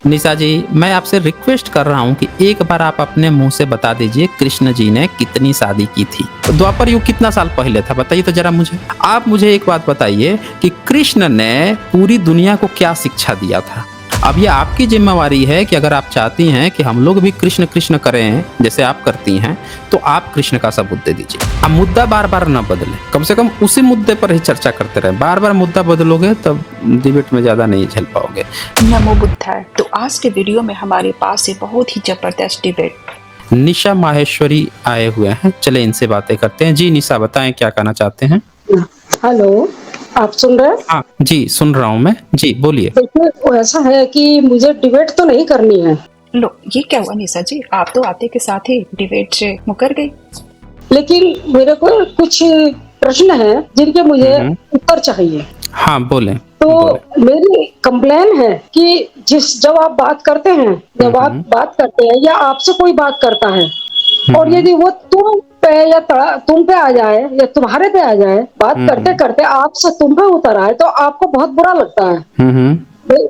निशा जी, मैं आपसे रिक्वेस्ट कर रहा हूँ कि एक बार आप अपने मुंह से बता दीजिए कृष्ण जी ने कितनी शादी की थी। द्वापर युग कितना साल पहले था, बताइए तो जरा मुझे। आप मुझे एक बात बताइए कि कृष्ण ने पूरी दुनिया को क्या शिक्षा दिया था। अब ये आपकी जिम्मेवारी है कि अगर आप चाहती हैं कि हम लोग भी कृष्ण कृष्ण करें जैसे आप करती हैं, तो आप कृष्ण का सबूत दे दीजिए। अब मुद्दा बार बार न बदले, कम से कम उसी मुद्दे पर ही चर्चा करते रहे। बार बार मुद्दा बदलोगे तब डिबेट में ज्यादा नहीं झेल पाओगे। नमो बुद्धाय। तो आज के वीडियो में हमारे पास है बहुत ही जबरदस्त डिबेट। निशा माहेश्वरी आए हुए हैं, चले इनसे बातें करते हैं। जी निशा, बताएं क्या कहना चाहते हैं। हेलो, आप सुन रहे हैं? हाँ जी, सुन रहा हूँ मैं। जी बोलिए। देखिए, ऐसा है कि मुझे डिबेट तो नहीं करनी है, लो, ये क्या हुआ निशा जी, आप तो आते के साथ ही डिबेट से मुकर गई। लेकिन मेरे को कुछ प्रश्न हैं जिनके मुझे उत्तर चाहिए। हाँ बोलें। तो बोलें। मेरी कंप्लेन है कि जब आप बात करते हैं, जब आप बात करते हैं या आपसे कोई बात करता है और यदि वो तुम पे या तुम पे आ जाए या तुम्हारे पे आ जाए, बात करते करते आपसे तुम पे उतर आए, तो आपको बहुत बुरा लगता है।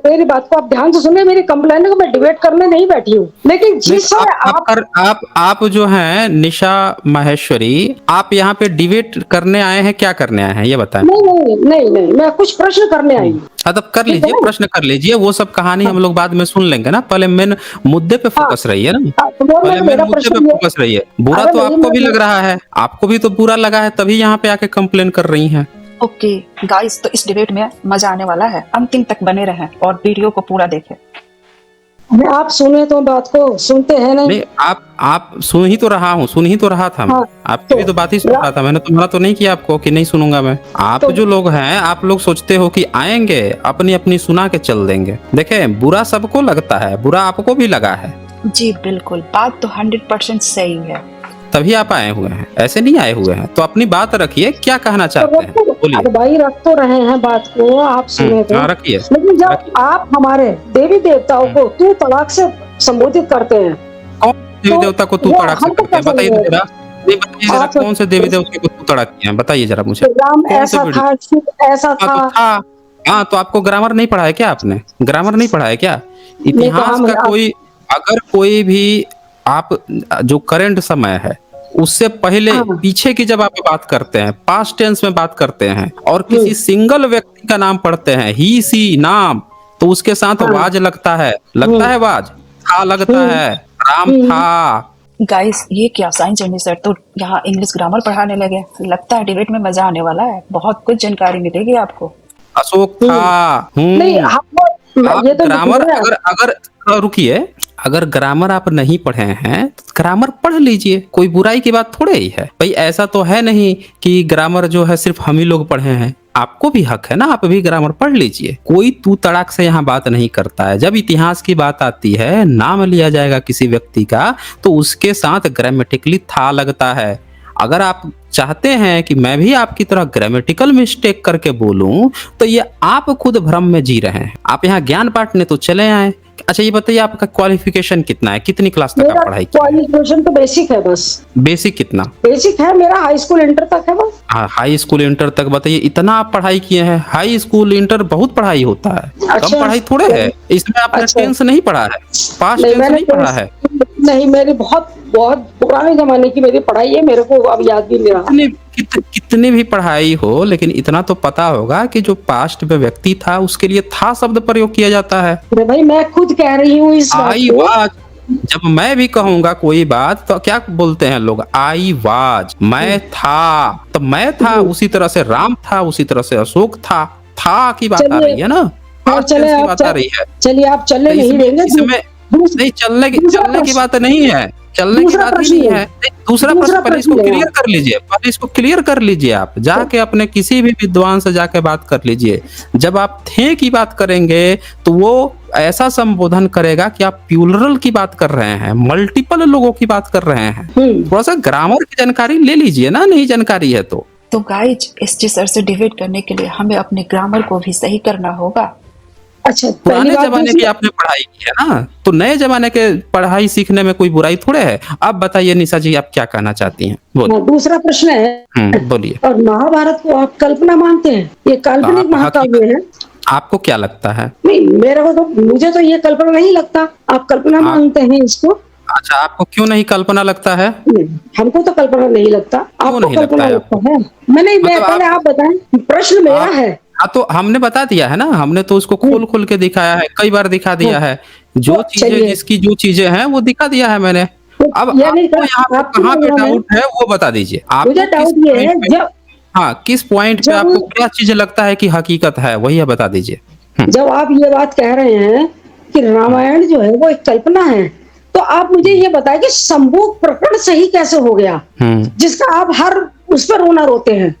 मेरी बात को आप ध्यान से सुनिए। मेरी कंप्लेंट को मैं डिबेट करने नहीं बैठी हूँ, लेकिन जिस समय आप जो हैं निशा माहेश्वरी, आप यहाँ पे डिबेट करने आए हैं, क्या करने आए हैं ये बताएं। नहीं, मैं कुछ प्रश्न करने आई हूँ। तब कर लीजिए, प्रश्न कर लीजिए। वो सब कहानी हम लोग बाद में सुन लेंगे ना, पहले मेन मुद्दे पे फोकस रहिए ना। पहले मेन मुद्दे पे फोकस रहिए। बुरा तो आपको भी लग रहा है, आपको भी तो बुरा लगा है, तभी यहाँ पे आके कंप्लेन कर रही हैं। ओके गाइस, तो इस डिबेट में मजा आने वाला है, अंतिम तक बने रहें और वीडियो को पूरा देखें। आप सुने तो बात को सुनते हैं नहीं। आप सुन ही तो रहा हूँ, सुन ही तो रहा था। हाँ, आपकी भी तो बात ही सुन रहा था। मैंने तुम्हारा तो नहीं किया आपको कि नहीं सुनूंगा मैं। आप जो लोग हैं, आप लोग सोचते हो कि आएंगे अपनी अपनी सुना के चल देंगे। देखे, बुरा सबको लगता है, बुरा आपको भी लगा है। जी बिल्कुल, बात तो 100% सही है, तभी आप आए हुए हैं, ऐसे नहीं आए हुए हैं। तो अपनी बात रखिए, क्या कहना चाहते हैं बोलिए। भाई रख तो रहे हैं बात को, आप सुने तो रखिए। लेकिन जब आप हमारे देवी देवताओं को तू तड़ाक से संबोधित करते हैं, कौन देवी देवता को तू तड़ाक से करते हैं, बताइए जरा। बताइए जरा, कौन से देवी देवता को तू तड़ाक किए हैं, बताइए जरा मुझे। राम ऐसा था, ऐसा था। हाँ, तो आपको ग्रामर नहीं पढ़ा है क्या? आपने ग्रामर नहीं पढ़ा है क्या? इतिहास का कोई, अगर कोई भी आप जो करंट समय है उससे पहले पीछे की जब आप बात करते हैं, पास्ट टेंस में बात करते हैं और किसी सिंगल व्यक्ति का नाम पढ़ते हैं, ही सी नाम, तो उसके साथ वाज लगता है, वाज था, लगता है राम था। गाइस, ये क्या साइंस जर्नी सर तो यहाँ इंग्लिश ग्रामर पढ़ाने लगे। लगता है डिबेट में मजा आने वाला है, बहुत कुछ जानकारी मिलेगी आपको। अशोक था। ये तो ग्रामर अगर रुकिए, अगर ग्रामर आप नहीं पढ़े हैं तो ग्रामर पढ़ लीजिए, कोई बुराई की बात थोड़े ही है भाई। ऐसा तो है नहीं कि ग्रामर जो है सिर्फ हम ही लोग पढ़े हैं, आपको भी हक है ना, आप भी ग्रामर पढ़ लीजिए। कोई तू तड़ाक से यहाँ बात नहीं करता है। जब इतिहास की बात आती है, नाम लिया जाएगा किसी व्यक्ति का, तो उसके साथ ग्रामेटिकली था लगता है। अगर आप चाहते हैं कि मैं भी आपकी तरह ग्रामेटिकल मिस्टेक करके बोलूं, तो ये आप खुद भ्रम में जी रहे हैं। आप यहाँ ज्ञान बांटने तो चले आए। अच्छा ये बताइए, आपका क्वालिफिकेशन कितना है, कितनी क्लास तक आप पढ़ाई किया? क्वालिफिकेशन तो बेसिक है बस। बेसिक कितना? बेसिक है मेरा, हाई स्कूल इंटर तक है बस। हाँ, हाई स्कूल इंटर तक। बताइए, इतना आप पढ़ाई किए हैं। हाई स्कूल इंटर बहुत पढ़ाई होता है, कम पढ़ाई थोड़े है। इसमें आपने टेंस नहीं पढ़ा है, पास्ट टेंस नहीं पढ़ा है। नहीं, मेरी बहुत पुराने जमाने की मेरी पढ़ाई है, मेरे को अब याद भी नहीं रहा। कितनी भी पढ़ाई हो, लेकिन इतना तो पता होगा कि जो पास्ट में व्यक्ति था उसके लिए था शब्द प्रयोग किया जाता है। अरे भाई, मैं खुद कह रही हूँ इस बात। जब मैं भी कहूंगा कोई बात तो क्या बोलते हैं लोग, आई वाज, मैं था। तो मैं था, उसी तरह से राम था, उसी तरह से अशोक था की बात आ रही है ना, पास्ट टेंस की बात आ रही है। चलिए, आप चलने नहीं देंगे इसमें नहीं, चलने की बात नहीं है, चलने की बात ही नहीं है। दूसरा प्रश्न पहले इसको क्लियर कर लीजिए, पहले इसको क्लियर कर लीजिए। आप जाके अपने किसी भी विद्वान से जाके बात कर लीजिए। जब आप थे की बात करेंगे तो वो ऐसा संबोधन करेगा कि आप प्लूरल की बात कर रहे हैं, मल्टीपल लोगों की बात कर रहे हैं। थोड़ा सा ग्रामर की जानकारी ले लीजिए ना, नहीं जानकारी है तो गाइज, एसटी सर से डिबेट करने के लिए हमें अपने ग्रामर को भी सही करना होगा। अच्छा, पुराने जमाने की आपने पढ़ाई की है ना, तो नए जमाने के पढ़ाई सीखने में कोई बुराई थोड़े है। अब बताइए निशा जी, आप क्या कहना चाहती हैं? बोलिए। दूसरा प्रश्न है, बोलिए। और महाभारत को आप कल्पना मानते हैं? ये काल्पनिक महाकाव्य है। आपको क्या लगता है? नहीं, मेरे को तो, मुझे तो ये कल्पना नहीं लगता। आप कल्पना मानते हैं इसको? अच्छा, आपको क्यों नहीं कल्पना लगता है? नहीं, हमको तो कल्पना नहीं लगता। आपको नहीं लगता कल्पना है लगता है? मैं मतलब पहले आप बताएं, प्रश्न मेरा है। हाँ, तो हमने बता दिया है ना, हमने तो उसको खोल के दिखाया है, कई बार दिखा दिया है। जो तो चीजें चलिए, जिसकी जो चीजें हैं वो दिखा दिया है मैंने। अब यानी आपको यहाँ पे आपकी कहाँ पे नज़रों में डाउट है वो बता दीजिए। मुझे आपको किस डाउट ये है, पॉइंट पे, हाँ, किस पॉइंट पे आपको जब क्या चीज़ लगता है कि हकीकत है, वही है बता दीजिए। जब आप ये बात कह रहे हैं कि रामायण जो है वो एक कल्पना है, तो आप मुझे ये बताएं कि संभोग प्रकरण सही कैसे हो गया, जिसका आप हर उस पर रोना रोते हैं?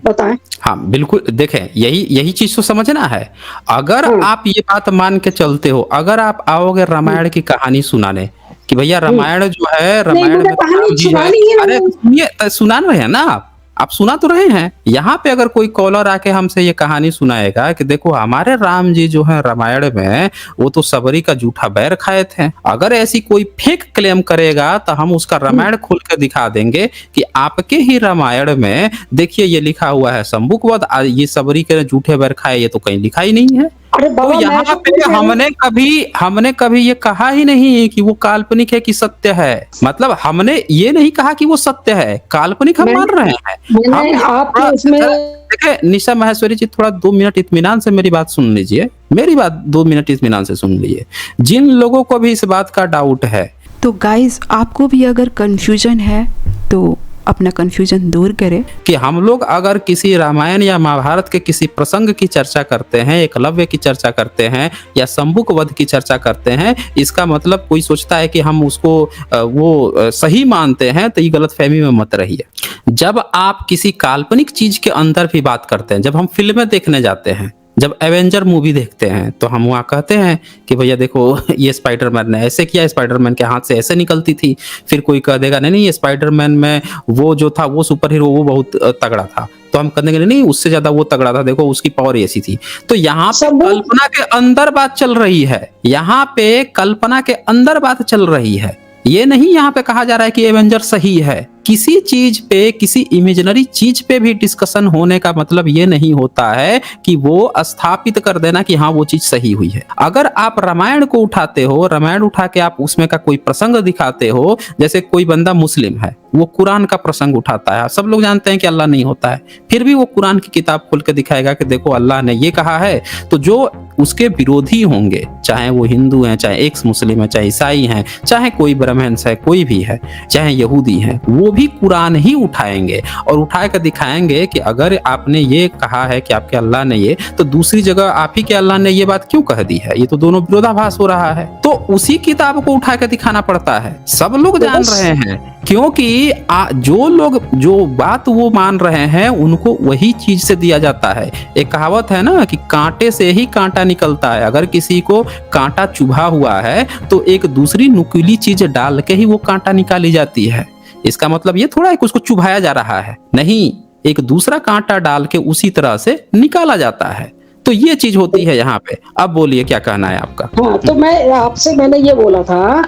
बताएं। हाँ, बिल्कुल, देखें, यही चीज़ तो समझना है। अगर आप ये बात मान के चलते हो, अगर आप आओगे रामायण की कहानी सुनाने कि भैया रामायण जो है, नहीं, रामायण मुझे में कहानी राम जी है। सुनानी ही अरे नहीं। सुनिए, सुना रहे हैं ना आप सुना तो रहे हैं। यहाँ पे अगर कोई कॉलर आके हमसे ये कहानी सुनाएगा कि देखो हमारे राम जी जो है रामायण में वो तो सबरी का जूठा बैर खाए थे, अगर ऐसी कोई फेक क्लेम करेगा तो हम उसका रामायण खोल कर दिखा देंगे कि आपके ही रामायण में देखिए ये लिखा हुआ है शंभुक वध, ये सबरी के जूठे बैर खाए, ये तो कहीं लिखा ही नहीं है। अरे तो बाबा, मैं यहाँ तो पे खुद कह रही हूँ। हमने कभी ये कहा ही नहीं कि वो काल्पनिक है कि सत्य है। मतलब हमने ये नहीं कहा कि वो सत्य है, काल्पनिक हम मान रहे हैं। मैंने आपके इसमें देखिए निशा माहेश्वरी जी, थोड़ा 2 मिनट इत्मीनान से मेरी बात सुन लीजिए। मेरी बात 2 मिनट इत्मीनान से सुन लीजिए। जिन लोगों को भी इस बात का डाउट है, तो गाइस आपको भी अगर कंफ्यूजन है तो अपना कंफ्यूजन दूर करें कि हम लोग अगर किसी रामायण या महाभारत के किसी प्रसंग की चर्चा करते हैं, एकलव्य की चर्चा करते हैं या शंभुक वध की चर्चा करते हैं, इसका मतलब कोई सोचता है कि हम उसको वो सही मानते हैं, तो ये गलतफहमी में मत रहिए। जब आप किसी काल्पनिक चीज के अंदर भी बात करते हैं, जब हम फिल्में देखने जाते हैं, जब एवेंजर मूवी देखते हैं, तो हम वहाँ कहते हैं कि भैया देखो ये स्पाइडरमैन ने ऐसे किया, स्पाइडरमैन के हाथ से ऐसे निकलती थी। फिर कोई कह देगा नहीं ये स्पाइडरमैन में वो जो था वो सुपर हीरो वो बहुत तगड़ा था, तो हम कहने के नहीं उससे ज्यादा वो तगड़ा था, देखो उसकी पावर ऐसी थी। तो यहाँ पे कल्पना के अंदर बात चल रही है, यहाँ पे कल्पना के अंदर बात चल रही है। ये नहीं यहाँ पे कहा जा रहा है कि एवेंजर सही है। किसी चीज पे, किसी इमेजिनरी चीज पे भी डिस्कशन होने का मतलब ये नहीं होता है कि वो स्थापित कर देना कि हाँ वो चीज सही हुई है। अगर आप रामायण को उठाते हो, रामायण उठा के आप उसमें का कोई प्रसंग दिखाते हो, जैसे कोई बंदा मुस्लिम है, वो कुरान का प्रसंग उठाता है, सब लोग जानते हैं कि अल्लाह नहीं होता है, फिर भी वो कुरान की किताब खोल के दिखाएगा कि देखो अल्लाह ने ये कहा है, तो जो उसके विरोधी होंगे, चाहे वो हिंदू हैं, चाहे एक्स मुस्लिम है, चाहे ईसाई हैं, चाहे कोई ब्राह्मण है, कोई भी है, चाहे यहूदी हैं, वो भी कुरान ही उठाएंगे और उठा कर दिखाएंगे कि अगर आपने ये कहा है कि आपके अल्लाह ने ये, तो दूसरी जगह आप ही के अल्लाह ने ये बात क्यों कह दी है, ये तो दोनों विरोधाभास हो रहा है। तो उसी किताब को उठा कर दिखाना पड़ता है, सब लोग जान रहे हैं, क्योंकि जो लोग जो बात वो मान रहे हैं उनको वही चीज से दिया जाता है। एक कहावत है ना कि कांटे से ही कांटा निकलता है, अगर किसी को कांटा चुभा हुआ है तो एक दूसरी नुकीली चीज डाल के ही वो कांटा निकाली जाती है। इसका मतलब ये थोड़ा है कि उसको चुभाया जा रहा है, नहीं, एक दूसरा कांटा डाल के उसी तरह से निकाला जाता है। तो ये चीज होती है यहाँ पे। अब बोलिए क्या कहना है आपका। हाँ, तो मैंने ये बोला था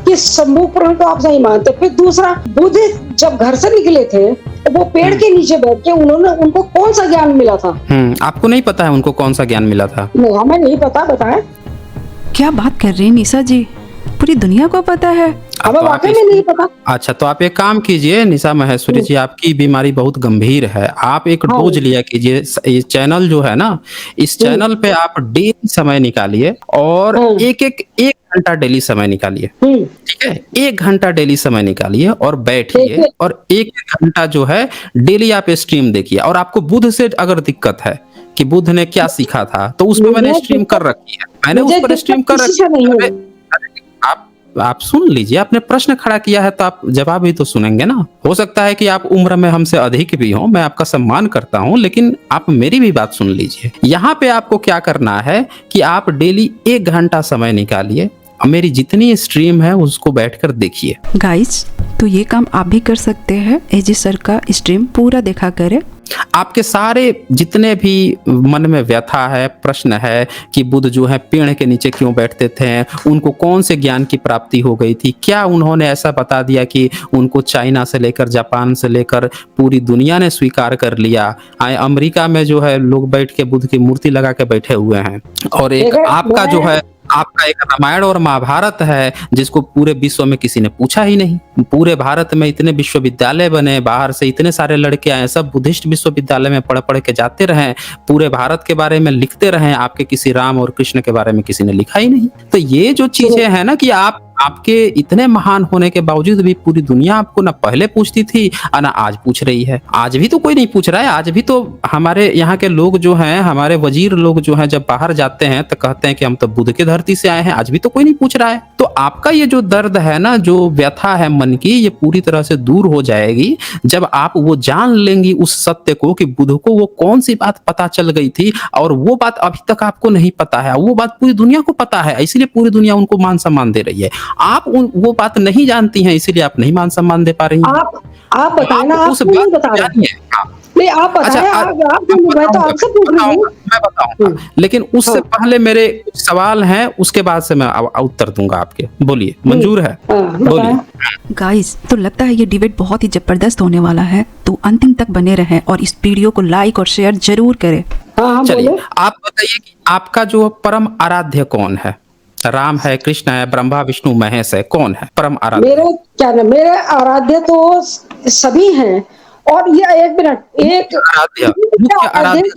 कि शंभुक पुराण को आप सही मानते, फिर दूसरा बुद्ध जब घर से निकले थे तो वो पेड़ के नीचे बैठ के उनको कौन सा ज्ञान मिला था? आपको नहीं पता है उनको कौन सा ज्ञान मिला था? नहीं, हमें नहीं पता, बताएं। क्या बात कर रही हैं निशा जी, पूरी दुनिया को पता है, हमें वाकई में नहीं पता। अच्छा, तो आप एक काम कीजिए निशा माहेश्वरी जी, आपकी बीमारी बहुत गंभीर है, आप एक डोज लिया कीजिए। ये चैनल जो है ना, इस चैनल पे आप डेली समय निकालिए और एक घंटा डेली समय निकालिए, ठीक है? 1 घंटा डेली समय निकालिए और बैठिए और 1 घंटा जो है डेली आप स्ट्रीम देखिए। और आपको बुध से अगर दिक्कत है कि बुध ने क्या सीखा था, तो उस पर मैंने स्ट्रीम कर रखी है, मैंने उस पर स्ट्रीम कर रखी है। आप सुन लीजिए, आपने प्रश्न खड़ा किया है तो आप जवाब भी तो सुनेंगे ना। हो सकता है कि आप उम्र में हमसे अधिक भी हो, मैं आपका सम्मान करता हूं, लेकिन आप मेरी भी बात सुन लीजिए। यहाँ पे आपको क्या करना है कि आप डेली 1 घंटा समय निकालिए, मेरी जितनी स्ट्रीम है उसको बैठकर देखिए। गाइस तो ये काम आप भी कर सकते हैं, एजी सर का स्ट्रीम पूरा देखा करें। आपके सारे जितने भी मन में व्यथा है, प्रश्न है कि बुद्ध जो है पेड़ के नीचे क्यों बैठते थे, उनको कौन से ज्ञान की प्राप्ति हो गई थी, क्या उन्होंने ऐसा बता दिया कि उनको चाइना से लेकर जापान से लेकर पूरी दुनिया ने स्वीकार कर लिया। अमेरिका में जो है लोग बैठ के बुद्ध की मूर्ति लगा के बैठे हुए हैं, और एक आपका जो है आपका एक रामायण और महाभारत है जिसको पूरे विश्व में किसी ने पूछा ही नहीं। पूरे भारत में इतने विश्वविद्यालय बने, बाहर से इतने सारे लड़के आए, सब बुद्धिस्ट विश्वविद्यालय में पढ़ पढ़ के जाते रहे, पूरे भारत के बारे में लिखते रहे, आपके किसी राम और कृष्ण के बारे में किसी ने लिखा ही नहीं। तो ये जो चीजें है ना कि आपके इतने महान होने के बावजूद भी पूरी दुनिया आपको ना पहले पूछती थी और ना आज पूछ रही है। आज भी तो कोई नहीं पूछ रहा है। आज भी तो हमारे यहाँ के लोग जो हैं, हमारे वजीर लोग जो हैं, जब बाहर जाते हैं तो कहते हैं कि हम तो बुद्ध की धरती से आए हैं। आज भी तो कोई नहीं पूछ रहा है। तो आपका ये जो दर्द है ना, जो व्यथा है मन की, ये पूरी तरह से दूर हो जाएगी जब आप वो जान लेंगी उस सत्य को कि बुद्ध को वो कौन सी बात पता चल गई थी और वो बात अभी तक आपको नहीं पता है, वो बात पूरी दुनिया को पता है, इसलिए पूरी दुनिया उनको मान सम्मान दे रही है। आप वो बात नहीं जानती हैं, इसीलिए आप नहीं मान सम्मान दे पा रही हैं। आप बताएं ना, आप क्यों नहीं बता रहे हैं? नहीं, आप बताएं। मैं तो आपसे पूछ रही हूँ। मैं बताऊंगा, लेकिन उससे पहले मेरे कुछ सवाल हैं, उसके बाद से मैं उत्तर दूंगा आपके। बोलिए, मंजूर है? बोलिए। गाइस, तो लगता है ये डिबेट बहुत ही जबरदस्त होने वाला है, तो अंतिम तक बने रहें और इस वीडियो को लाइक और शेयर जरूर करें। चलिए, आप बताइए कि आपका जो परम आराध्य कौन है? राम है, कृष्ण है, ब्रह्मा विष्णु महेश है, कौन है परम आराध्य? मेरे आराध्य तो सभी हैं। और ये एक मिनट, एक मुख्य आराध्य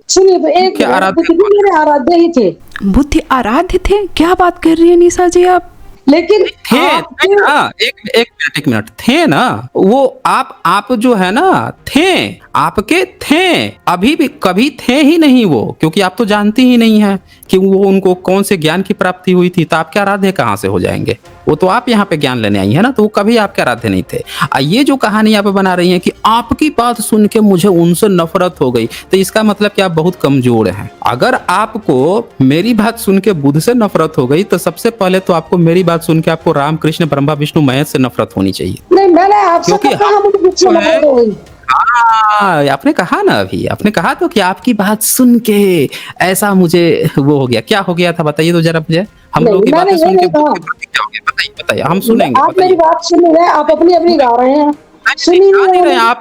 सुनिए, एक मेरे आराध्य ही थे। बुद्ध आराध्य थे? क्या बात कर रही है निशा जी आप? लेकिन थे ना, एक मिनट थे ना, वो आप जो है ना, थे, आपके थे, अभी भी कभी थे ही नहीं वो, क्योंकि आप तो जानती ही नहीं है कि वो उनको कौन से ज्ञान की प्राप्ति हुई थी। तो आपके आराध्य कहाँ से हो जाएंगे? वो तो आप यहाँ पे ज्ञान लेने आई है ना, तो वो कभी आपके आराध्य नहीं थे। ये जो कहानी आप बना रही हैं कि आपकी बात सुन के मुझे उनसे नफरत हो गई, तो इसका मतलब कि आप बहुत कमजोर हैं। अगर आपको मेरी बात सुन के बुद्ध से नफरत हो गई, तो सबसे पहले तो आपको मेरी बात सुन के आपको राम कृष्ण ब्रह्मा विष्णु महेश से नफरत होनी चाहिए। नहीं, मैंने आपसे कहा मुझे मुझसे नफरत हो गई। आपने कहा ना, अभी आपने कहा तो कि आपकी बात सुन के ऐसा मुझे वो हो गया। क्या हो गया था बताइए तो जरा मुझे। हम लोग की बातें सुन के क्या हो गया? बताइए, हम सुनेंगे। आप मेरी बात सुन रहे हैं, आप अपनी अपनी गा रहे हैं, सुन ही नहीं रहे हैं।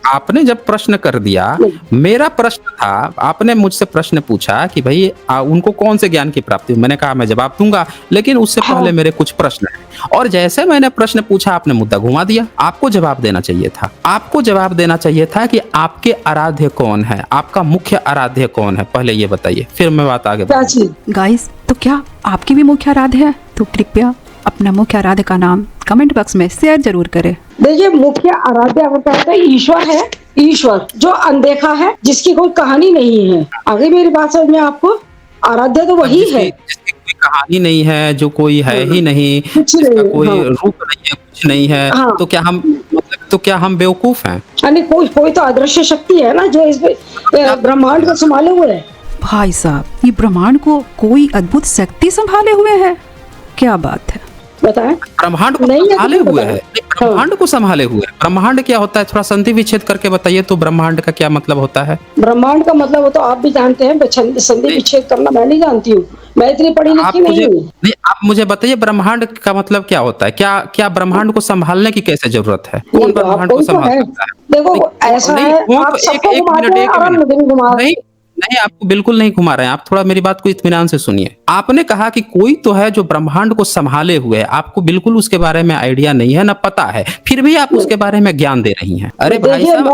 आपने जब प्रश्न कर दिया, मेरा प्रश्न था, आपने मुझसे प्रश्न पूछा कि भाई उनको कौन से ज्ञान की प्राप्ति, मैंने कहा मैं जवाब दूंगा, लेकिन उससे पहले मेरे कुछ प्रश्न हैं। और जैसे मैंने प्रश्न पूछा, आपने मुद्दा घुमा दिया। आपको जवाब देना चाहिए था, आपको जवाब देना चाहिए था कि आपके आराध्य कौन है, आपका मुख्य आराध्य कौन है, पहले ये बताइए, फिर मैं बात आगे बढ़ूंगा। गाइस, तो क्या आपकी भी मुख्य आराध्य है? तो कृपया अपना मुख्य आराध्य का नाम कमेंट बॉक्स में शेयर जरूर करें। देखिए, मुख्य आराध्य कहते हैं ईश्वर है, ईश्वर जो अनदेखा है, जिसकी कोई कहानी नहीं है। आगे मेरी बात समझ में आपको? आराध्य तो वही है जिसकी कोई कहानी नहीं है, जो कोई है ही नहीं, जिसका कोई रूप नहीं है, कुछ नहीं है। तो क्या हम बेवकूफ हैं? यानी कोई तो अदृश्य शक्ति है ना, जो इस ब्रह्मांड को संभाले हुए है। भाई साहब, ये ब्रह्मांड को कोई अद्भुत शक्ति संभाले हुए है? क्या बात है, बताएं। ब्रह्मांड को संभाले हुए है? ब्रह्मांड को संभाले हुए है। ब्रह्मांड क्या होता है, थोड़ा संधि विच्छेद करके बताइए तो। ब्रह्मांड का क्या मतलब होता है? ब्रह्मांड का मतलब वो तो आप भी जानते हैं, संधि विच्छेद करना मैं नहीं जानती हूँ, मैं इतनी पढ़ी लिखी नहीं हूँ। नहीं, आप मुझे बताइए ब्रह्मांड का मतलब क्या होता है? क्या ब्रह्मांड को संभालने की कैसे जरूरत है? कौन ब्रह्मांड को संभाल सकता है? देखो, ऐसा है, आप सबको घुमाते हैं और मुझे भी घुमा रहे हैं। नहीं, आपको बिल्कुल नहीं घुमा रहे हैं। आप थोड़ा मेरी बात को इत्मीनान से सुनिए। आपने कहा कि कोई तो है जो ब्रह्मांड को संभाले हुए है, आपको बिल्कुल उसके बारे में आइडिया नहीं है, ना पता है, फिर भी आप उसके बारे में ज्ञान दे रही हैं। अरे भाई साहब,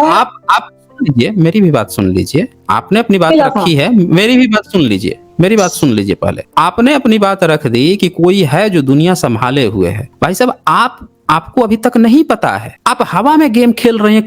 आप सुन लीजिए, मेरी भी बात सुन लीजिए। आपने अपनी बात रखी है, मेरी भी बात सुन लीजिए, मेरी बात सुन लीजिए पहले। आपने अपनी बात रख दी कि कोई है जो दुनिया संभाले हुए है। भाई साहब, आपको अभी तक नहीं पता है, आप हवा में गेम खेल रहे हैं।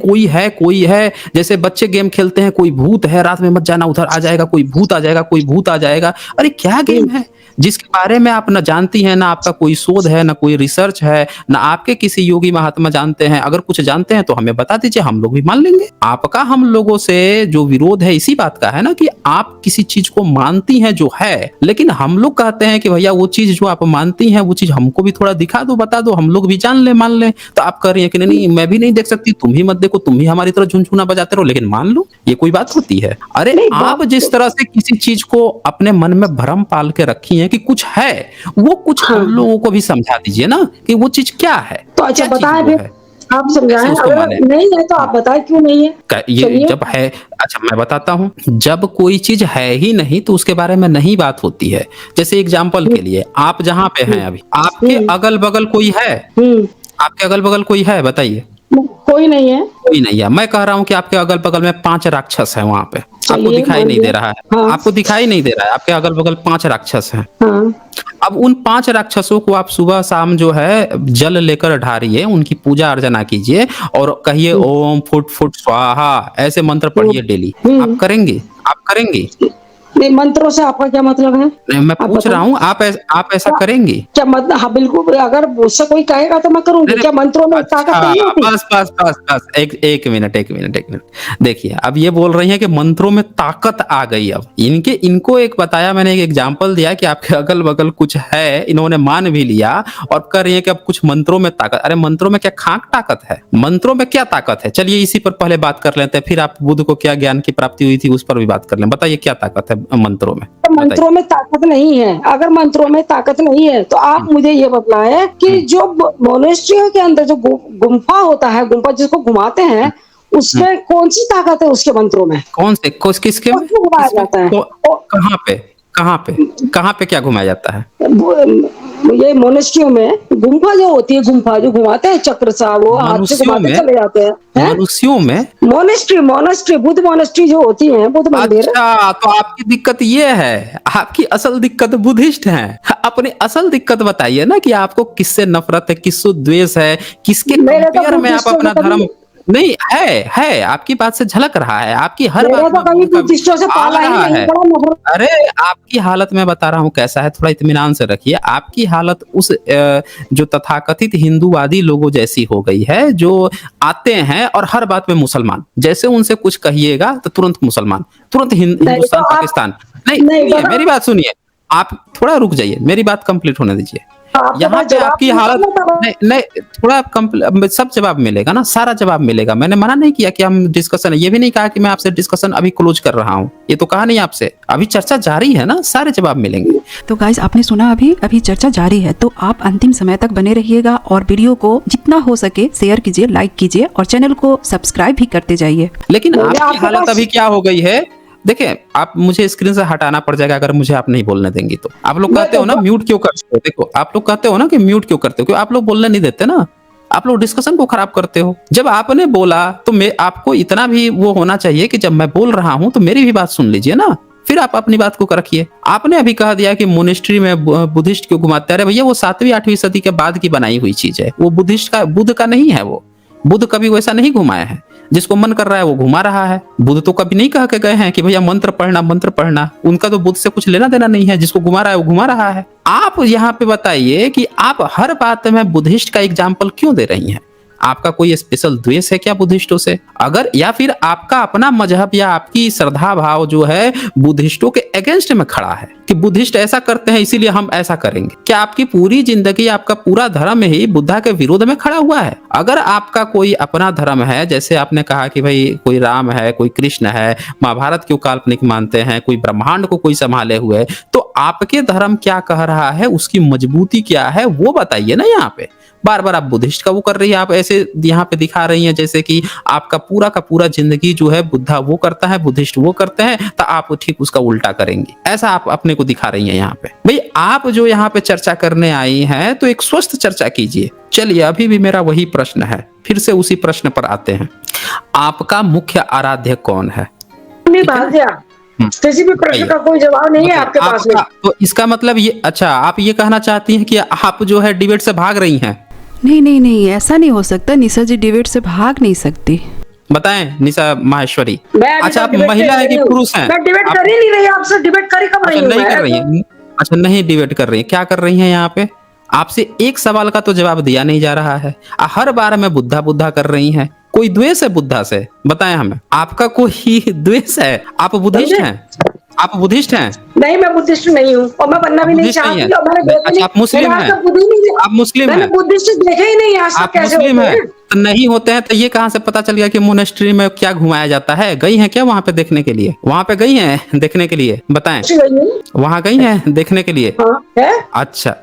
कोई है, जैसे बच्चे गेम खेलते हैं, कोई भूत है, रात में मत जाना, उधर आ जाएगा, कोई भूत आ जाएगा, कोई भूत आ जाएगा। अरे क्या गेम है? जिसके बारे में आप न जानती हैं, ना आपका कोई शोध है, ना कोई रिसर्च है, ना आपके किसी योगी महात्मा जानते हैं। अगर कुछ जानते हैं तो हमें बता दीजिए, हम लोग भी मान लेंगे। आपका हम लोगों से जो विरोध है इसी बात का है ना कि आप किसी चीज को मानती हैं जो है, लेकिन हम लोग कहते हैं कि भैया वो चीज जो आप मानती हैं वो चीज हमको भी थोड़ा दिखा दो, बता दो, हम लोग भी जान ले, मान ले। तो आप कह रही हैं कि नहीं मैं भी नहीं देख सकती, तुम ही मत देखो, तुम ही हमारी तरह झुनझुना बजाते रहो, लेकिन मान लो। ये कोई बात होती है? अरे नहीं, आप जिस तरह से किसी चीज को अपने मन में भ्रम पाल के रखी हैं कि कुछ है, वो कुछ हम लोगों को भी समझा दीजिए ना कि वो चीज क्या है। तो अच्छा क्या चीज बताएं वो फिर, है? आप समझाएं। कैसे उसको अगर माने? नहीं है तो आप बताएं क्यों नहीं है। ये चलिए। जब है, अच्छा मैं बताता हूँ, जब कोई चीज है ही नहीं तो उसके बारे में नहीं बात होती है। जैसे एग्जाम्पल के लिए, आप जहाँ पे हैं अभी, आपके अगल बगल कोई है? आपके अगल बगल कोई है बताइए? कोई नहीं है। कोई नहीं है। मैं कह रहा हूँ कि आपके अगल बगल में 5 राक्षस हैं वहां पे, आपको चलिए, दिखाई मान नहीं दे लिया। रहा है। हाँ। आपको दिखाई नहीं दे रहा है, आपके अगल बगल 5 राक्षस हैं। हाँ। अब उन 5 राक्षसों को आप सुबह शाम जो है जल लेकर ढारिए, उनकी पूजा अर्चना कीजिए और कहिए ओम फुट फुट स्वाहा, ऐसे मंत्र पढ़िए डेली। आप करेंगे? आप करेंगे? नहीं, मंत्रों से आपका क्या मतलब है? नहीं, मैं आप पूछ बताओ। रहा हूँ, आप ऐसा करेंगे? क्या मतलब? हाँ बिल्कुल, अगर मुझसे कोई कहेगा तो मैं करूंगी। नहीं, क्या मंत्रों में ताकत अच्छा, नहीं होती? बस एक मिनट। देखिए, अब ये बोल रही हैं कि मंत्रों में ताकत आ गई। अब इनको एक बताया मैंने, एक एग्जांपल दिया कि आपके अगल बगल कुछ है, इन्होंने मान भी लिया और कर रही है कि अब कुछ मंत्रों में ताकत। अरे मंत्रों में क्या खाक ताकत है? मंत्रों में क्या ताकत है? चलिए इसी पर पहले बात कर लेते हैं, फिर आप बुद्ध को क्या ज्ञान की प्राप्ति हुई थी उस पर भी बात कर लें। बताइए क्या ताकत है मंत्रों में? तो मंत्रों में ताकत नहीं है। अगर मंत्रों में ताकत नहीं है तो आप मुझे ये बताएं कि जो मोनेस्ट्रियों के अंदर जो गुम्फा होता है, गुम्फा जिसको घुमाते हैं, उसमें कौन सी ताकत है उसके मंत्रों में? कौन से किसके में? उसको घुमाया जाता है। कहाँ पे क्या घुमाया जाता है? ये मोनेस्ट्रियों में गुम्फा जो होती है, गुम्फा जो घुमाते हैं चक्र सा, वो हाथ से घुमाते चले जाते हैं। मनुष्यों में मोनेस्ट्री बुद्ध मोनेस्ट्री जो होती है, बुद्ध मंदिर। अच्छा, तो आपकी दिक्कत ये है, आपकी असल दिक्कत बुद्धिस्ट है। अपनी असल दिक्कत बताइए ना कि आपको किससे नफरत है, किससे द्वेष है, किसके कंपेयर में आप अपना धर्म नहीं है। आपकी बात से झलक रहा है, आपकी हर बात में आ रहा है। अरे आपकी हालत मैं बता रहा हूँ कैसा है, थोड़ा इत्मीनान से रखिए। आपकी हालत उस जो तथाकथित हिंदूवादी लोगों जैसी हो गई है, जो आते हैं और हर बात में मुसलमान, जैसे उनसे कुछ कहिएगा तो तुरंत मुसलमान, तुरंत हिंदुस्तान पाकिस्तान। नहीं, मेरी बात सुनिए, आप थोड़ा रुक जाइए, मेरी बात कंप्लीट होने दीजिए। यहाँ पे आपकी हालत नहीं, थोड़ा सब जवाब मिलेगा ना, सारा जवाब मिलेगा। मैंने मना नहीं किया कि हम डिस्कशन, ये भी नहीं कहा कि मैं आपसे डिस्कशन अभी क्लोज कर रहा हूँ, ये तो कहा नहीं आपसे, अभी चर्चा जारी है ना, सारे जवाब मिलेंगे। तो गाइस आपने सुना, अभी चर्चा जारी है, तो आप अंतिम समय तक बने रहिएगा और वीडियो को जितना हो सके शेयर कीजिए, लाइक कीजिए और चैनल को सब्सक्राइब भी करते जाइए। लेकिन आपकी हालत अभी क्या हो गई है, देखिए, आप मुझे स्क्रीन से हटाना पड़ जाएगा अगर मुझे आप नहीं बोलने देंगे तो। आप लोग कहते हो ना म्यूट क्यों करते हो, देखो आप लोग कहते हो ना कि म्यूट क्यों करते हो, क्यों आप लोग बोलने नहीं देते ना, आप लोग डिस्कशन को खराब करते हो। जब आपने बोला तो मैं आपको इतना भी वो होना चाहिए कि जब मैं बोल रहा हूं तो मेरी भी बात सुन लीजिए ना, फिर आप अपनी बात को रखिए। आपने अभी कह दिया कि मोनेस्ट्री में बुद्धिस्ट क्यों घुमाते हैं। अरे भैया, वो 7वीं-8वीं सदी के बाद की बनाई हुई चीज है, वो बुद्ध का नहीं है। वो बुद्ध कभी वैसा नहीं घुमाया है, जिसको मन कर रहा है वो घुमा रहा है। बुद्ध तो कभी नहीं कह के गए हैं कि भैया मंत्र पढ़ना, उनका तो बुद्ध से कुछ लेना देना नहीं है, जिसको घुमा रहा है वो घुमा रहा है। आप यहाँ पे बताइए कि आप हर बात में बुद्धिस्ट का एग्जाम्पल क्यों दे रही हैं? आपका कोई स्पेशल द्वेष है क्या बुद्धिस्टों से? अगर या फिर आपका अपना मजहब या आपकी श्रद्धा भाव जो है बुद्धिस्टों के अगेंस्ट में खड़ा है कि बुद्धिस्ट ऐसा करते हैं इसीलिए हम ऐसा करेंगे? क्या आपकी पूरी जिंदगी, आपका पूरा धर्म ही बुद्धा के विरोध में खड़ा हुआ है? अगर आपका कोई अपना धर्म है, जैसे आपने कहा कि भाई कोई राम है, कोई कृष्ण है, महाभारत क्यों काल्पनिक मानते हैं, कोई ब्रह्मांड को कोई संभाले हुए, तो आपके धर्म क्या कह रहा है, उसकी मजबूती क्या है वो बताइए ना। यहाँ पे बार बार आप बुद्धिस्ट का वो कर रही है, आप ऐसे यहाँ पे दिखा रही हैं जैसे कि आपका पूरा का पूरा जिंदगी जो है बुद्धा वो करता है, बुद्धिस्ट वो करते हैं, तो आप ठीक उसका उल्टा करेंगे, ऐसा आप अपने को दिखा रही हैं यहाँ पे। भाई आप जो यहाँ पे चर्चा करने आई हैं तो एक स्वस्थ चर्चा कीजिए। चलिए, अभी भी मेरा वही प्रश्न है, फिर से उसी प्रश्न पर आते हैं। आपका मुख्य आराध्य कौन है? किसी भी प्रश्न का कोई जवाब नहीं है आपके पास में। तो इसका मतलब ये, अच्छा आप ये कहना चाहती हैं कि आप जो है डिबेट से भाग रही हैं? नहीं, ऐसा नहीं हो सकता। निशा जी डिबेट से भाग नहीं सकती। बताएं निशा माहेश्वरी। अच्छा, आप डिबेट महिला है कि पुरुष हैं? मैं डिबेट कर ही नहीं रही आपसे, डिबेट करी कब रही हूं? नहीं कर रही है, अच्छा, नहीं डिबेट कर रही है, क्या कर रही हैं यहाँ पे? आपसे एक सवाल का तो जवाब दिया नहीं जा रहा है। हर बार में बुद्धा बुद्धा कर रही हैं। कोई द्वेष है बुद्धा से? बताएं हमें, आपका कोई द्वेष है? आप बुद्धिस्ट हैं? आप बुद्धिस्ट हैं? नहीं, मैं बुद्धिस्ट नहीं हूँ और मैं बनना भी नहीं बुद्धिस्ट नहीं चाहती है? और मैंने देखा अच्छा, आप मुस्लिम हैं? आप मुस्लिम मैंने हैं? बुद्धिस्ट देखे ही नहीं आज तक, आप कैसे मुस्लिम होते हैं? हैं। तो नहीं होते हैं तो ये कहाँ से पता चल गया कि मोनेस्ट्री में क्या घुमाया जाता है? गई हैं क्या वहां पे देखने के लिए? वहां पे गई हैं देखने के लिए? बताएं, वहां गई हैं देखने के लिए? हाँ है। अच्छा,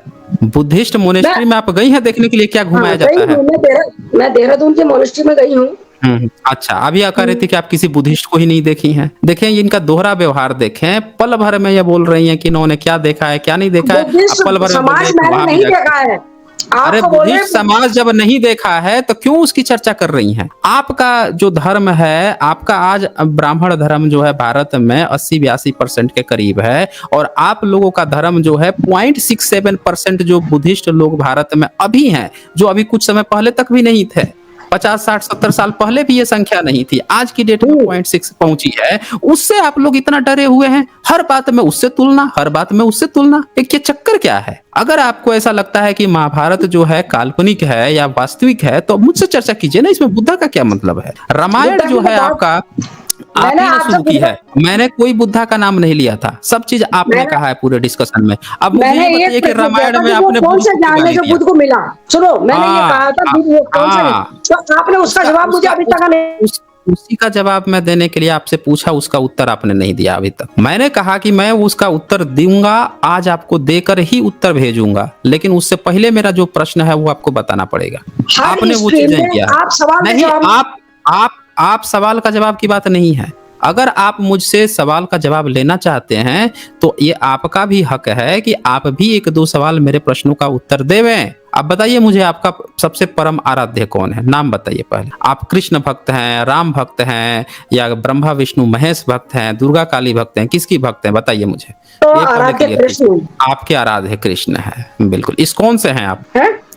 बुद्धिस्ट मोनेस्ट्री में आप गई हैं देखने के लिए? क्या घुमाया हाँ, जाता गई है? हूँ, मैं देहरादून के मोनेस्ट्री में गई हूँ। अच्छा, अभी आप कह रही थी कि आप किसी बुद्धिस्ट को ही नहीं देखी हैं। देखें, इनका दोहरा व्यवहार देखें। पल भर में ये बोल रही हैं कि इन्होंने क्या देखा है, क्या नहीं देखा है। बुद्धिस्ट पल भर में बोल समाज रही हैं कि मैंने वहां भी नहीं जाके- देखा है। अरे, आपको बोले बुद्धिस्ट समाज जब नहीं देखा है तो क्यों उसकी चर्चा कर रही हैं? आपका जो धर्म है, आपका आज ब्राह्मण धर्म जो है भारत में 80-82% के करीब है, और आप लोगों का धर्म जो है 0.67% जो बुद्धिस्ट लोग भारत में अभी हैं, जो अभी कुछ समय पहले तक भी नहीं थे। 50, 60, 70 साल पहले भी ये संख्या नहीं थी, आज की डेट में 0.6 पहुंची है। उससे आप लोग इतना डरे हुए हैं, हर बात में उससे तुलना, हर बात में उससे तुलना। ये चक्कर क्या है? अगर आपको ऐसा लगता है कि महाभारत जो है काल्पनिक है या वास्तविक है तो मुझसे चर्चा कीजिए ना, इसमें बुद्धा का क्या मतलब है? रामायण जो है आपका आपने शुरू की है, मैंने कोई बुद्धा का नाम नहीं लिया था, सब चीज आपने कहा है पूरे डिस्कशन में। अब मुझे ये बताइए कि रामायण में आपने कौन से जानने जो बुद्ध को मिला? सुनो, मैंने ये कहा था वो कौन सा, तो आपने उसका जवाब मुझे अभी तक नहीं। उसी का जवाब मैं देने के लिए आपसे पूछा, उसका उत्तर आपने नहीं दिया अभी तक। मैंने कहा कि मैं उसका उत्तर दूंगा, आज आपको देकर ही उत्तर भेजूंगा, लेकिन उससे पहले मेरा जो प्रश्न है वो आपको बताना पड़ेगा। आपने वो चीज नहीं किया। आप सवाल नहीं, आप सवाल का जवाब की बात नहीं है। अगर आप मुझसे सवाल का जवाब लेना चाहते हैं तो ये आपका भी हक है कि आप भी एक दो सवाल मेरे प्रश्नों का उत्तर देवें। अब बताइए मुझे, आपका सबसे परम आराध्य कौन है? नाम बताइए पहले। आप कृष्ण भक्त हैं, राम भक्त हैं, या ब्रह्मा विष्णु महेश भक्त हैं, दुर्गा काली भक्त हैं, किसकी भक्त हैं? बताइए मुझे। तो आराध्य कृष्ण। आपके आराध्य कृष्ण है, बिल्कुल। इस्कॉन से हैं आप?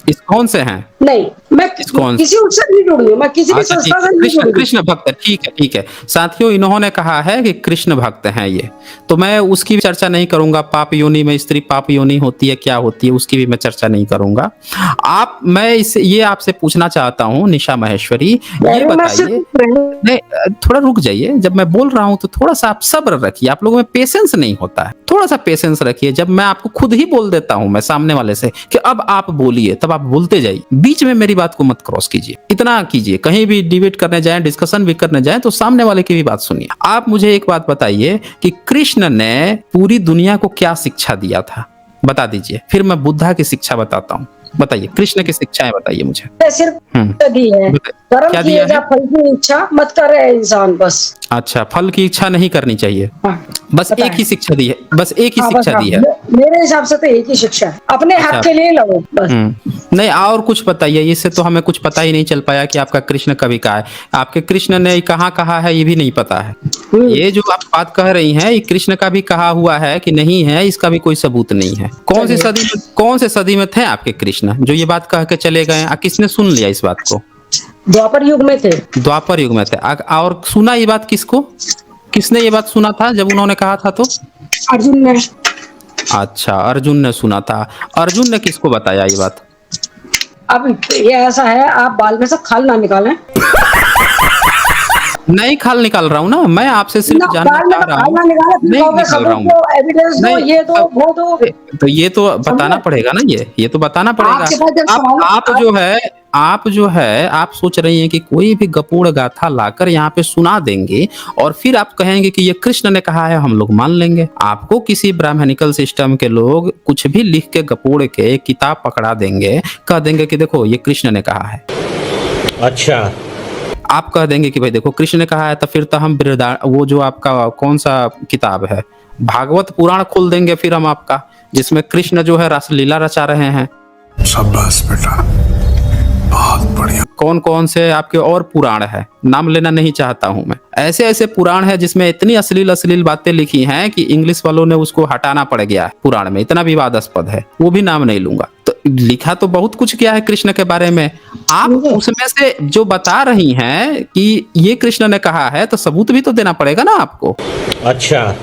इस्कॉन से हैं? नहीं, मैं किसी उससे नहीं जुड़ी हूँ, मैं किसी भी संस्था से नहीं जुड़ी। कृष्ण भक्त, ठीक है, ठीक है साथियों, इन्होंने कहा है कि कृष्ण भक्त हैं ये, तो मैं उसकी भी चर्चा नहीं करूंगा। पाप योनि में स्त्री पाप योनि होती है, क्या होती है, उसकी भी मैं चर्चा नहीं करूंगा। मैं ये आपसे पूछना चाहता हूँ, निशा महेश्वरी, ये बताइए। नहीं, थोड़ा रुक जाइए, जब मैं बोल रहा हूँ तो थोड़ा सा आप सब्र रखिए। आप लोगों में पेशेंस नहीं होता है, थोड़ा सा पेशेंस रखिए। जब मैं आपको खुद ही बोल देता हूँ मैं सामने वाले से कि अब आप बोलिए, तब आप बोलते जाइए, बीच में मेरी बात को मत क्रॉस कीजिए। इतना कीजिए, कहीं भी डिबेट करने जाएं, डिस्कशन भी करने जाएं तो सामने वाले की भी बात सुनिए। आप मुझे एक बात बताइए कि कृष्ण ने पूरी दुनिया को क्या शिक्षा दिया था? बता दीजिए, फिर मैं बुद्धा की शिक्षा बताता हूँ। बताइए, कृष्ण की शिक्षाएं बताइए मुझे। सिर्फ दी है, कर्म किए जा, फल की इच्छा मत करे इंसान। बस अच्छा, फल की इच्छा नहीं करनी चाहिए। बस एक ही शिक्षा दी है, बस एक ही शिक्षा दी है। मेरे हिसाब से तो एक ही शिक्षा है, अपने हक के लिए लड़ो बस। नहीं, और कुछ बताइए, इससे तो हमें कुछ पता ही नहीं चल पाया कि आपका कृष्ण कभी कहा है। आपके कृष्ण ने कहाँ कहा है ये भी नहीं पता है। ये जो आप बात कह रही हैं, ये कृष्ण का भी कहा हुआ है कि नहीं है, इसका भी कोई सबूत नहीं है। कौन सी सदी में थे आपके कृष्ण जो ये बात कह के चले गए? किसने सुन लिया इस बात को? द्वापर युग में थे। द्वापर युग में थे। और सुना ये बात किसको? किसने ये बात सुना था जब उन्होंने कहा था? तो अर्जुन ने। अच्छा, अर्जुन ने सुना था। अर्जुन ने किसको बताया ये बात? अब ये ऐसा है, आप बाल में से खाल ना निकालें। नहीं खाल निकाल रहा हूँ ना, मैं आपसे सिर्फ जानना चाह रहा हूँ। नहीं निकाल रहा हूँ, ये तो वो तो ये तो बताना पड़ेगा ना, ये तो बताना पड़ेगा। आप जो है आप सोच रही हैं कि कोई भी गपूड़ गाथा लाकर यहाँ पे सुना देंगे और फिर आप कहेंगे कि ये कृष्ण ने कहा है, हम लोग मान लेंगे। आपको किसी ब्राह्मणिकल सिस्टम के लोग कुछ भी लिख के गपूड़ के किताब पकड़ा देंगे, कह देंगे कि देखो ये कृष्ण ने कहा है। अच्छा, आप कह देंगे कि भाई देखो कृष्ण ने कहा है, तो फिर तो हम वो जो आपका कौन सा किताब है, भागवत पुराण खोल देंगे फिर हम आपका, जिसमें कृष्ण जो है रासलीला रचा रहे हैं। शाबाश बेटा, बहुत बढ़िया। कौन कौन से आपके और पुराण है, नाम लेना नहीं चाहता हूं मैं। ऐसे ऐसे पुराण है जिसमें इतनी अश्लील बातें लिखी हैं कि इंग्लिश वालों ने उसको हटाना पड़ गया है। पुराण में इतना विवादास्पद है, वो भी नाम नहीं लूंगा। तो लिखा तो बहुत कुछ किया है कृष्ण के बारे में। आप उसमें से जो बता रही हैं कि ये कृष्ण ने कहा है, तो सबूत भी तो देना पड़ेगा ना आपको। अच्छा,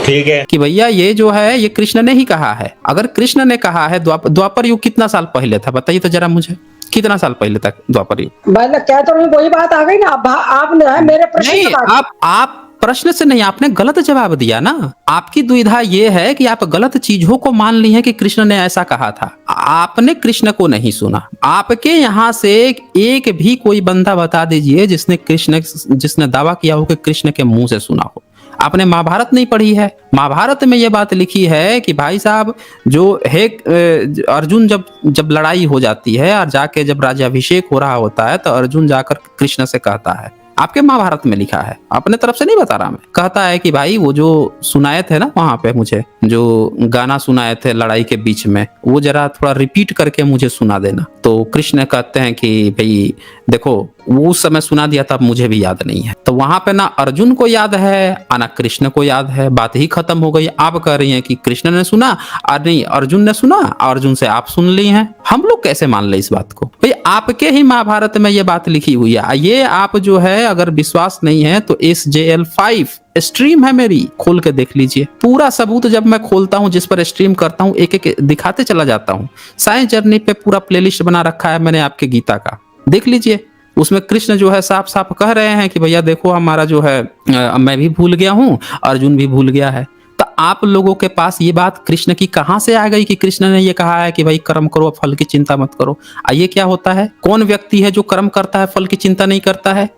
ठीक है। कि भैया ये जो है ये कृष्ण ने ही कहा है। अगर कृष्ण ने कहा है, द्वापर युग कितना साल पहले था बताइए तो जरा मुझे, कितना साल पहले तक द्वापर युग? मैं क्या तो वही बात आ गई ना, आप मेरे प्रश्न नहीं, का आप प्रश्न से नहीं, आपने गलत जवाब दिया ना। आपकी दुविधा ये है कि आप गलत चीजों को मान ली हैं कि कृष्ण ने ऐसा कहा था। आपने कृष्ण को नहीं सुना। आपके यहाँ से एक भी कोई बंदा बता दीजिए जिसने दावा किया हो कि कृष्ण के मुंह से सुना हो। आपने महाभारत नहीं पढ़ी है? महाभारत में यह बात लिखी है कि भाई साहब जो है अर्जुन जब लड़ाई हो जाती है और जाके जब राज्याभिषेक हो रहा होता है तो अर्जुन जाकर कृष्ण से कहता है, आपके महाभारत में लिखा है, अपने तरफ से नहीं बता रहा मैं, कहता है कि भाई वो जो सुनाए थे ना वहां पे मुझे जो गाना सुनाए थे लड़ाई के बीच में, वो जरा थोड़ा रिपीट करके मुझे सुना देना। तो कृष्ण कहते हैं कि भाई देखो वो उस समय सुना दिया था, मुझे भी याद नहीं है। तो वहां पे ना अर्जुन को याद है ना कृष्ण को याद है, बात ही खत्म हो गई। आप कह रही हैं कि कृष्ण ने सुना और नहीं अर्जुन ने सुना, अर्जुन से आप सुन ली हैं। हम लोग कैसे मान ले इस बात को? भाई आपके ही महाभारत में ये बात लिखी हुई है। ये आप जो है अगर विश्वास नहीं है तो SJL5 स्ट्रीम है मेरी, खोल के देख लीजिए। पूरा सबूत जब मैं खोलता हूं, जिस पर स्ट्रीम करता हूं, एक एक दिखाते चला जाता हूं। साइंस जर्नी पे पूरा प्लेलिस्ट बना रखा है मैंने आपके गीता का, देख लीजिए। उसमें कृष्ण जो है साफ साफ कह रहे हैं कि भैया देखो हमारा जो है मैं भी भूल गया हूं, अर्जुन भी भूल गया है। तो आप लोगों के पास ये बात कृष्ण की कहां से आ गई कि कृष्ण ने ये कहा है कि भाई कर्म करो फल की चिंता मत करो? आइए क्या होता है, कौन व्यक्ति है जो कर्म करता है फल की चिंता नहीं करता है?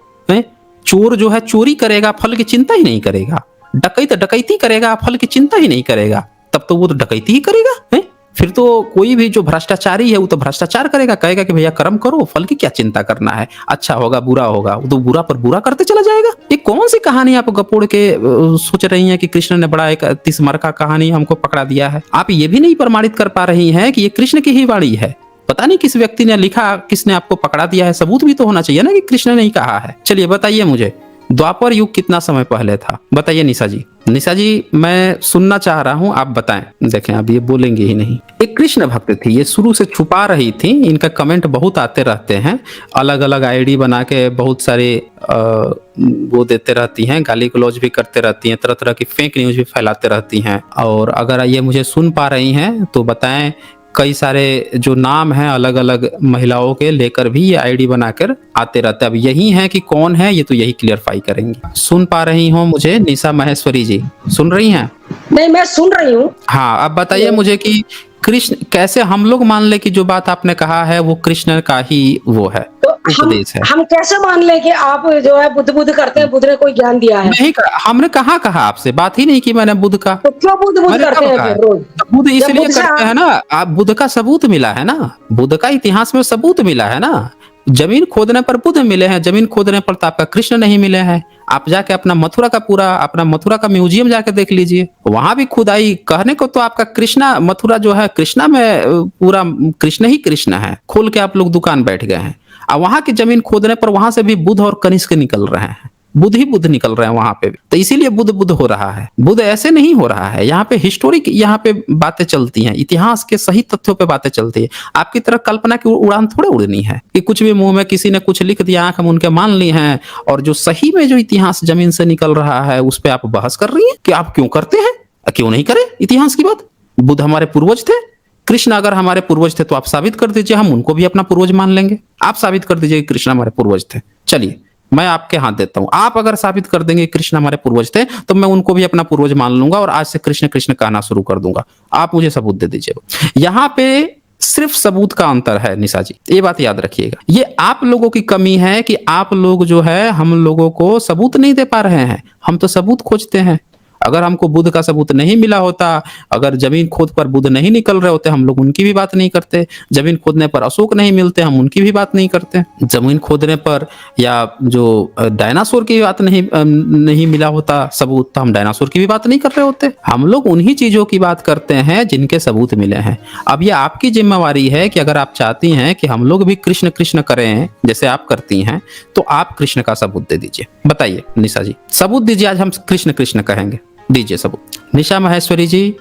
चोर जो है चोरी करेगा फल की चिंता ही नहीं करेगा, डकैत डकैती करेगा फल की चिंता ही नहीं करेगा, तब तो वो तो डकैती ही करेगा है? फिर तो कोई भी जो भ्रष्टाचारी है वो तो भ्रष्टाचार करेगा, कहेगा कि भैया कर्म करो फल की क्या चिंता करना है, अच्छा होगा बुरा होगा, वो तो बुरा पर बुरा करते चला जाएगा। ये कौन सी कहानी आप गपोड़ के सोच रही हैं कि कृष्ण ने बड़ा एक 30 मर का कहानी हमको पकड़ा दिया है? आप ये भी नहीं प्रमाणित कर पा रही हैं कि ये कृष्ण की ही वाणी है। पता नहीं किस व्यक्ति ने लिखा, किसने आपको पकड़ा दिया है, सबूत भी तो होना चाहिए ना कि कृष्ण ने ही कहा है। चलिए बताइए मुझे, द्वापर युग कितना समय पहले था बताइए निशा जी। निशा जी मैं सुनना चाह रहा हूं, आप बताएं। देखें अब ये बोलेंगे ही नहीं। एक कृष्ण भक्त थी, ये शुरू से छुपा रही थी, इनका कमेंट बहुत आते रहते हैं, अलग अलग आईडी बना के बहुत सारे वो देते रहती हैं, गाली गलौज भी करते रहती हैं, तरह तरह की फेक न्यूज भी फैलाते रहती हैं। और अगर ये मुझे सुन पा रही हैं तो बताएं, कई सारे जो नाम हैं अलग अलग महिलाओं के लेकर भी ये आईडी बनाकर आते रहते हैं। अब यही है कि कौन है ये तो यही क्लियरफाई करेंगे। सुन पा रही हो मुझे निशा महेश्वरी जी, सुन रही हैं? नहीं मैं सुन रही हूँ। हाँ अब बताइए मुझे कि कृष्ण कैसे हम लोग मान ले कि जो बात आपने कहा है वो कृष्ण का ही वो है, तो उपदेश है। हम कैसे मान ले कि आप जो है बुद्ध करते हैं, बुद्ध ने कोई ज्ञान दिया है? नहीं हमने कहाँ कहा आपसे, बात ही नहीं की मैंने बुद्ध का। तो क्यों बुद्ध करते हैं फिर रोज? बुद्ध इसलिए करते हैं ना, आप बुद्ध का सबूत मिला है ना, बुद्ध का इतिहास में सबूत मिला है ना। जमीन खोदने पर बुद्ध मिले हैं, जमीन खोदने पर तो आपका कृष्ण नहीं मिले हैं। आप जाके अपना मथुरा का म्यूजियम जाके देख लीजिए, वहां भी खुदाई कहने को तो आपका कृष्णा मथुरा जो है कृष्णा में पूरा कृष्ण ही कृष्ण है, खोल के आप लोग दुकान बैठ गए हैं। और वहां की जमीन खोदने पर वहां से भी बुद्ध और कनिष्क निकल रहे हैं, बुद्ध ही बुद्ध निकल रहे हैं वहां पे भी। तो इसीलिए बुद्ध बुद्ध हो रहा है, बुद्ध ऐसे नहीं हो रहा है। यहाँ पे हिस्टोरिक यहाँ पे बातें चलती हैं, इतिहास के सही तथ्यों पे बातें चलती है। आपकी तरह कल्पना की उड़ान थोड़े उड़नी है कि कुछ भी मुंह में किसी ने कुछ लिख दिया, आंख हम उनके मान ली हैं, और जो सही में जो इतिहास जमीन से निकल रहा है उस पर आप बहस कर रही है कि आप क्यों करते हैं, क्यों नहीं करें इतिहास की बात। बुद्ध हमारे पूर्वज थे, कृष्ण अगर हमारे पूर्वज थे तो आप साबित कर दीजिए, हम उनको भी अपना पूर्वज मान लेंगे। आप साबित कर दीजिए कि कृष्ण हमारे पूर्वज थे, चलिए मैं आपके हाथ देता हूं। आप अगर साबित कर देंगे कृष्ण हमारे पूर्वज थे तो मैं उनको भी अपना पूर्वज मान लूंगा और आज से कृष्ण कृष्ण कहना शुरू कर दूंगा। आप मुझे सबूत दे दीजिए। यहाँ पे सिर्फ सबूत का अंतर है निशा जी, ये बात याद रखिएगा। ये आप लोगों की कमी है कि आप लोग जो है हम लोगों को सबूत नहीं दे पा रहे हैं। हम तो सबूत खोजते हैं। अगर हमको बुद्ध का सबूत नहीं मिला होता, अगर जमीन खोद पर बुद्ध नहीं निकल रहे होते, हम लोग उनकी भी बात नहीं करते। जमीन खोदने पर अशोक नहीं मिलते, हम उनकी भी बात नहीं करते। जमीन खोदने पर या जो डायनासोर की बात नहीं मिला होता सबूत, तो हम डायनासोर की भी बात नहीं कर रहे होते। हम लोग उन्हीं चीजों की बात करते हैं जिनके सबूत मिले हैं। अब ये आपकी जिम्मेवारी है कि अगर आप चाहती हैं कि हम लोग भी कृष्ण कृष्ण करें जैसे आप करती हैं, तो आप कृष्ण का सबूत दे दीजिए। बताइए निशा जी, सबूत दीजिए, आज हम कृष्ण कृष्ण कहेंगे, दीजिए सबूत। निशा महेश्वरी जी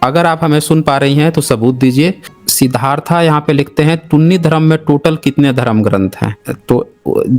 अगर आप हमें सुन पा रही हैं तो सबूत दीजिए। सिद्धार्था यहाँ पे लिखते हैं टुन्नी धर्म में टोटल कितने धर्म ग्रंथ हैं? तो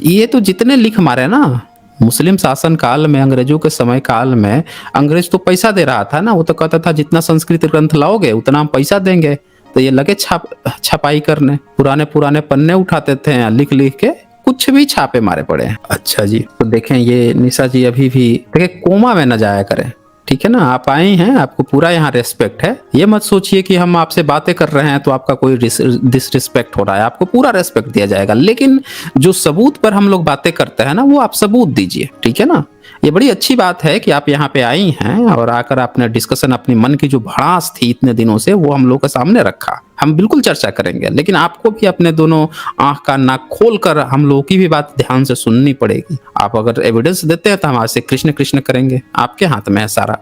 ये तो जितने लिख मारे ना मुस्लिम शासन काल में, अंग्रेजों के समय काल में, अंग्रेज तो पैसा दे रहा था ना, वो तो कहता था जितना संस्कृत ग्रंथ लाओगे उतना हम पैसा देंगे। तो ये लगे छपाई करने, पुराने पुराने पन्ने उठाते थे, लिख लिख के कुछ भी छापे मारे पड़े हैं। अच्छा जी, तो देखें ये निशा जी अभी भी देखिए कोमा में न जाया करें, ठीक है ना। आप आए हैं, आपको पूरा यहाँ रेस्पेक्ट है। ये मत सोचिए कि हम आपसे बातें कर रहे हैं तो आपका कोई डिसरिस्पेक्ट हो रहा है, आपको पूरा रेस्पेक्ट दिया जाएगा। लेकिन जो सबूत पर हम लोग बातें करते हैं ना, वो आप सबूत दीजिए, ठीक है ना। ये बड़ी अच्छी बात है कि आप यहाँ पे आई हैं और आकर आपने डिस्कशन, अपनी मन की जो भड़ास थी इतने दिनों से, वो हम लोग के सामने रखा। हम बिल्कुल चर्चा करेंगे, लेकिन आपको भी अपने दोनों आंख का नाक खोल कर हम लोगों की भी बात ध्यान से सुननी पड़ेगी। आप अगर एविडेंस देते हैं तो हम आपसे कृष्ण कृष्ण करेंगे। आपके हाथ में है सारा,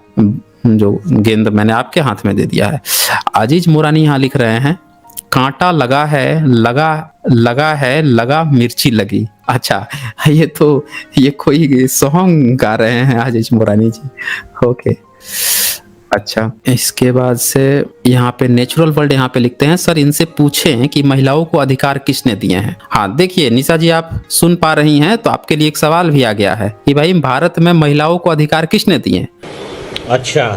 जो गेंद मैंने आपके हाथ में दे दिया है। आजीज मोरानी यहाँ लिख रहे हैं, कांटा लगा है, लगा मिर्ची लगी। अच्छा, ये कोई सॉन्ग गा रहे हैं आजीज मोरानी जी, ओके। अच्छा, इसके बाद से यहाँ पे नेचुरल वर्ल्ड यहाँ पे लिखते हैं, सर इनसे पूछें कि महिलाओं को अधिकार किसने दिए हैं। हाँ देखिए निशा जी, आप सुन पा रही हैं तो आपके लिए एक सवाल भी आ गया है कि भाई भारत में महिलाओं को अधिकार किसने दिए। अच्छा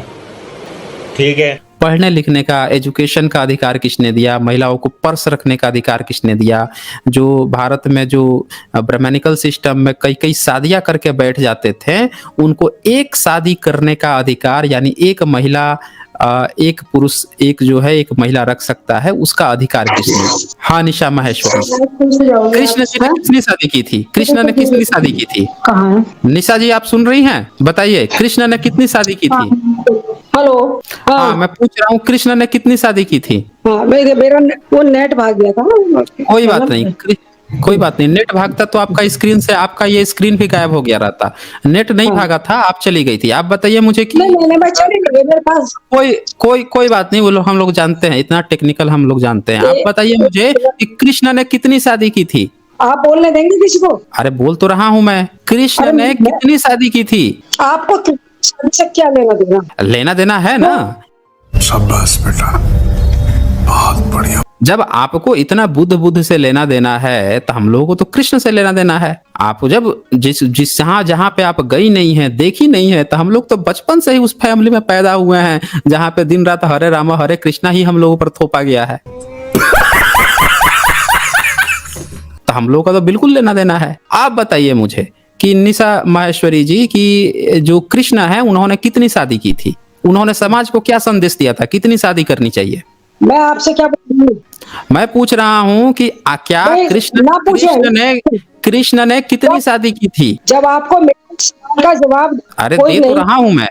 ठीक है, पढ़ने लिखने का, एजुकेशन का अधिकार किसने दिया, महिलाओं को पर्स रखने का अधिकार किसने दिया। जो भारत में जो ब्राह्मणिकल सिस्टम में कई कई शादियां करके बैठ जाते थे, उनको एक शादी करने का अधिकार, यानी एक महिला एक पुरुष एक जो है एक महिला रख सकता है, उसका अधिकार किसने। हाँ निशा माहेश्वरी, कृष्ण जी ने कितनी शादी की थी, कृष्ण ने कितनी शादी की थी। कहाँ? निशा जी आप सुन रही हैं, बताइए कृष्ण ने कितनी शादी की थी। हेलो, हाँ मैं पूछ रहा हूँ कृष्ण ने कितनी शादी की थी। हाँ मेरा वो नेट भाग गया था। कोई बात नहीं, कोई बात नहीं, नेट भागता तो आपका स्क्रीन से, आपका ये स्क्रीन भी गायब हो गया रहता। नेट नहीं भागा था, आप चली गई थी। आप बताइए मुझे कि नहीं मैं चली गई, मेरे पास कोई बात नहीं, वो लोग हम लोग जानते हैं, इतना टेक्निकल हम लोग जानते हैं। आप बताइए मुझे कि कृष्ण ने कितनी शादी की थी। आप बोलने देंगे किसी को? अरे बोल तो रहा हूँ मैं, कृष्ण ने कितनी शादी की थी। आपको से क्या लेना देना? लेना देना है ना। शाबाश बेटा, बहुत बढ़िया। जब आपको इतना बुद्ध से लेना देना है तो हम लोगों को तो कृष्ण से लेना देना है। आप जब जिस जहाँ पे आप गई नहीं है, देखी नहीं है, तो हम लोग तो बचपन से ही उस फैमिली में पैदा हुए हैं जहाँ पे दिन रात हरे राम हरे कृष्णा ही हम लोगों पर थोपा गया है। तो हम लोगों का तो बिल्कुल लेना देना है। आप बताइए मुझे कि निशा माहेश्वरी जी की जो कृष्ण है, उन्होंने कितनी शादी की थी, उन्होंने समाज को क्या संदेश दिया था, कितनी शादी करनी चाहिए। मैं आपसे क्या पूछूं? मैं पूछ रहा हूँ कि क्या कृष्ण ने कितनी शादी की थी। जब आपको मेरे सवाल का जवाब, अरे दे तो रहा हूँ मैं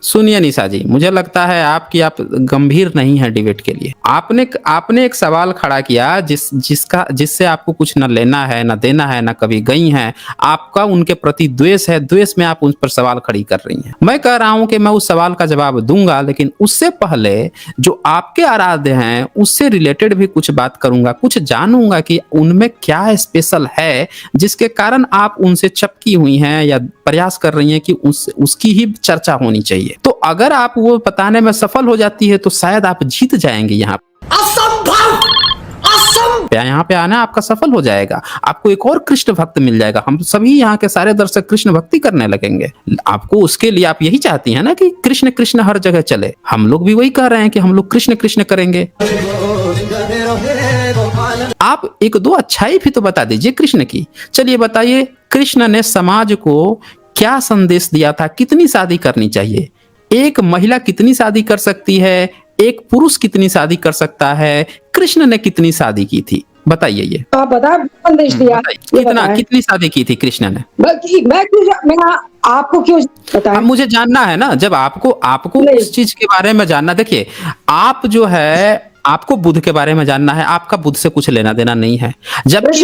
सुनिए निशा जी, मुझे लगता है आप गंभीर नहीं है डिबेट के लिए। आपने एक सवाल खड़ा किया जिससे आपको कुछ न लेना है न देना है, न कभी गई हैं, आपका उनके प्रति द्वेष है, द्वेष में आप उन पर सवाल खड़ी कर रही हैं। मैं कह रहा हूं कि मैं उस सवाल का जवाब दूंगा, लेकिन उससे पहले जो आपके आराध्य हैं उससे रिलेटेड भी कुछ बात करूंगा, कुछ जानूंगा कि उनमें क्या स्पेशल है जिसके कारण आप उनसे चपकी हुई हैं या प्रयास कर रही हैं कि उसकी ही चर्चा होनी चाहिए। तो अगर आप वो बताने में सफल हो जाती है तो शायद आप जीत जाएंगे। यहाँ पे आना आपका सफल हो जाएगा, आपको एक और कृष्ण भक्त मिल जाएगा, हम सभी यहाँ के सारे दर्शक कृष्ण भक्ति करने लगेंगे। आपको उसके लिए आप यही चाहती हैं ना कि कृष्ण कृष्ण हर जगह चले। हम लोग भी वही कह रहे हैं कि हम लोग कृष्ण कृष्ण करेंगे। आप एक दो अच्छाई भी तो बता दीजिए कृष्ण की। चलिए बताइए, कृष्ण ने समाज को क्या संदेश दिया था, कितनी शादी करनी चाहिए, एक महिला कितनी शादी कर सकती है, एक पुरुष कितनी शादी कर सकता है, कृष्ण ने कितनी शादी की थी, बताइए। ये आप बता, संदेश दिया कितनी शादी की थी कृष्ण ने। मैं आपको क्यों बताया? मुझे जानना है ना, जब आपको उस चीज के बारे में जानना। देखिए आप जो है, आपको बुद्ध के बारे में जानना है, आपका बुद्ध से कुछ लेना देना नहीं है। जबकि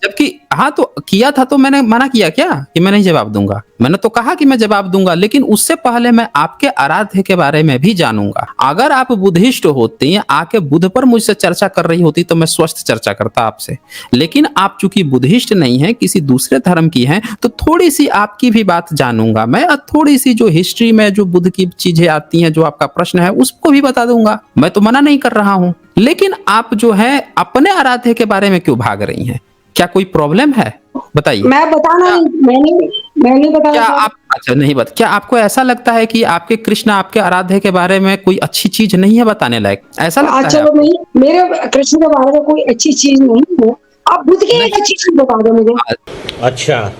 जबकि हाँ तो किया था, तो मैंने मना किया क्या कि मैं नहीं जवाब दूंगा? मैंने तो कहा कि मैं जवाब दूंगा, लेकिन उससे पहले मैं आपके आराध्य के बारे में भी जानूंगा। अगर आप बुद्धिस्ट होती हैं, आके बुद्ध पर मुझसे चर्चा कर रही होती, तो मैं स्वस्थ चर्चा करता आपसे। लेकिन आप चूंकि बुद्धिस्ट नहीं है, किसी दूसरे धर्म की हैं, तो थोड़ी सी आपकी भी बात जानूंगा मैं, और थोड़ी सी जो हिस्ट्री में जो बुद्ध की चीजें आती हैं, जो आपका प्रश्न है उसको भी बता दूंगा। मैं तो मना नहीं कर रहा हूं, लेकिन आप जो है अपने आराध्य के बारे में क्यों भाग रही हैं? क्या कोई प्रॉब्लम है? बताइए। मैं बताना क्या नहीं, मैंने क्या बताया था। आप अच्छा नहीं बता, क्या आपको ऐसा लगता है कि आपके कृष्ण, आपके आराध्य के बारे में कोई अच्छी चीज नहीं है बताने लायक? ऐसा लगता है चलो आपको? नहीं, मेरे कृष्ण के बारे में कोई अच्छी चीज नहीं है। आप बुद्ध की एक नहीं। अच्छी चीज बता दो मुझे। अच्छा,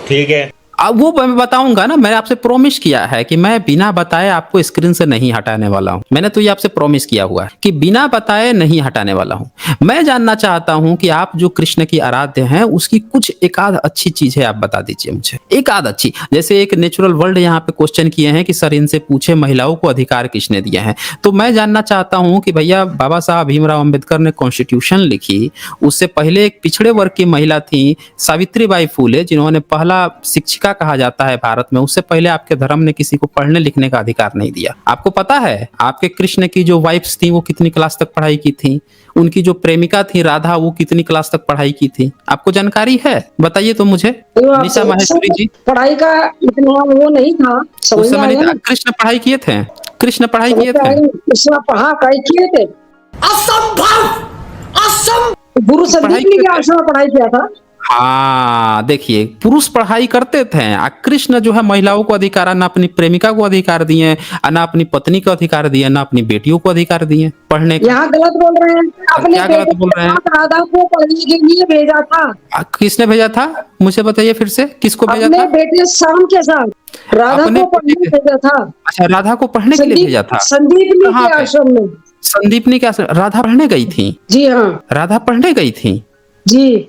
ठीक है। अब वो मैं बताऊंगा ना, मैंने आपसे प्रॉमिस किया है कि मैं बिना बताए आपको स्क्रीन से नहीं हटाने वाला हूं। मैंने तो ये आपसे प्रॉमिस किया हुआ है कि बिना बताए नहीं हटाने वाला हूं। मैं जानना चाहता हूं कि आप जो कृष्ण की आराध्य हैं उसकी कुछ एक आध अच्छी चीज है, आप बता दीजिए मुझे एक आध अच्छी। जैसे एक नेचुरल वर्ल्ड यहाँ पे क्वेश्चन किए हैं कि सर इनसे पूछे महिलाओं को अधिकार किसने दिए हैं। तो मैं जानना चाहता हूं कि भैया बाबा साहब भीमराव अम्बेडकर ने कॉन्स्टिट्यूशन लिखी, उससे पहले एक पिछड़े वर्ग की महिला थी सावित्रीबाई फूले, जिन्होंने पहला शिक्षिका कहा जाता है भारत में। उससे पहले आपके धर्म ने किसी को पढ़ने लिखने का अधिकार नहीं दिया। आपको पता है आपके कृष्ण की जो वाइफ्स थी वो कितनी क्लास तक पढ़ाई की थी? उनकी जो प्रेमिका थी राधा, वो कितनी क्लास तक पढ़ाई की थी? आपको जानकारी है? बताइए तो मुझे। निशा माहेश्वरी जी, पढ़ाई का इतना वो नहीं था, उस समझ में समय नहीं आया था। ना। कृष्ण पढ़ाई किए थे? कृष्ण पढ़ाई समझ किए में थे? आया, उसमें पढ़ाई किए थे। गुरु संदीप पढ़ाई ने किए क्या थे? आश्रम में पढ़ाई किया था? हाँ देखिए, पुरुष पढ़ाई करते थे, कृष्ण जो है महिलाओं को अधिकार, ना अपनी प्रेमिका को अधिकार दिए, ना अपनी पत्नी को अधिकार दिए, ना अपनी बेटियों को अधिकार दिए पढ़ने का। यहाँ गलत बोल रहे हैं। अपने क्या बेटे गलत बोल के रहे हैं? साथ राधा को पढ़ने के लिए भेजा था। किसने भेजा था? मुझे बताइए फिर से, किसको भेजा अपने था? बेटे श्याम के साथ राधा अपने को बेटे पढ़ने के? भेजा था। अच्छा, राधा को पढ़ने के लिए भेजा था। संदीपनी कहाँ के पे? आश्रम में। संदीपनी के आश्रम? राधा पढ़ने गई थी? जी हाँ। राधा पढ़ने गई थी? जी।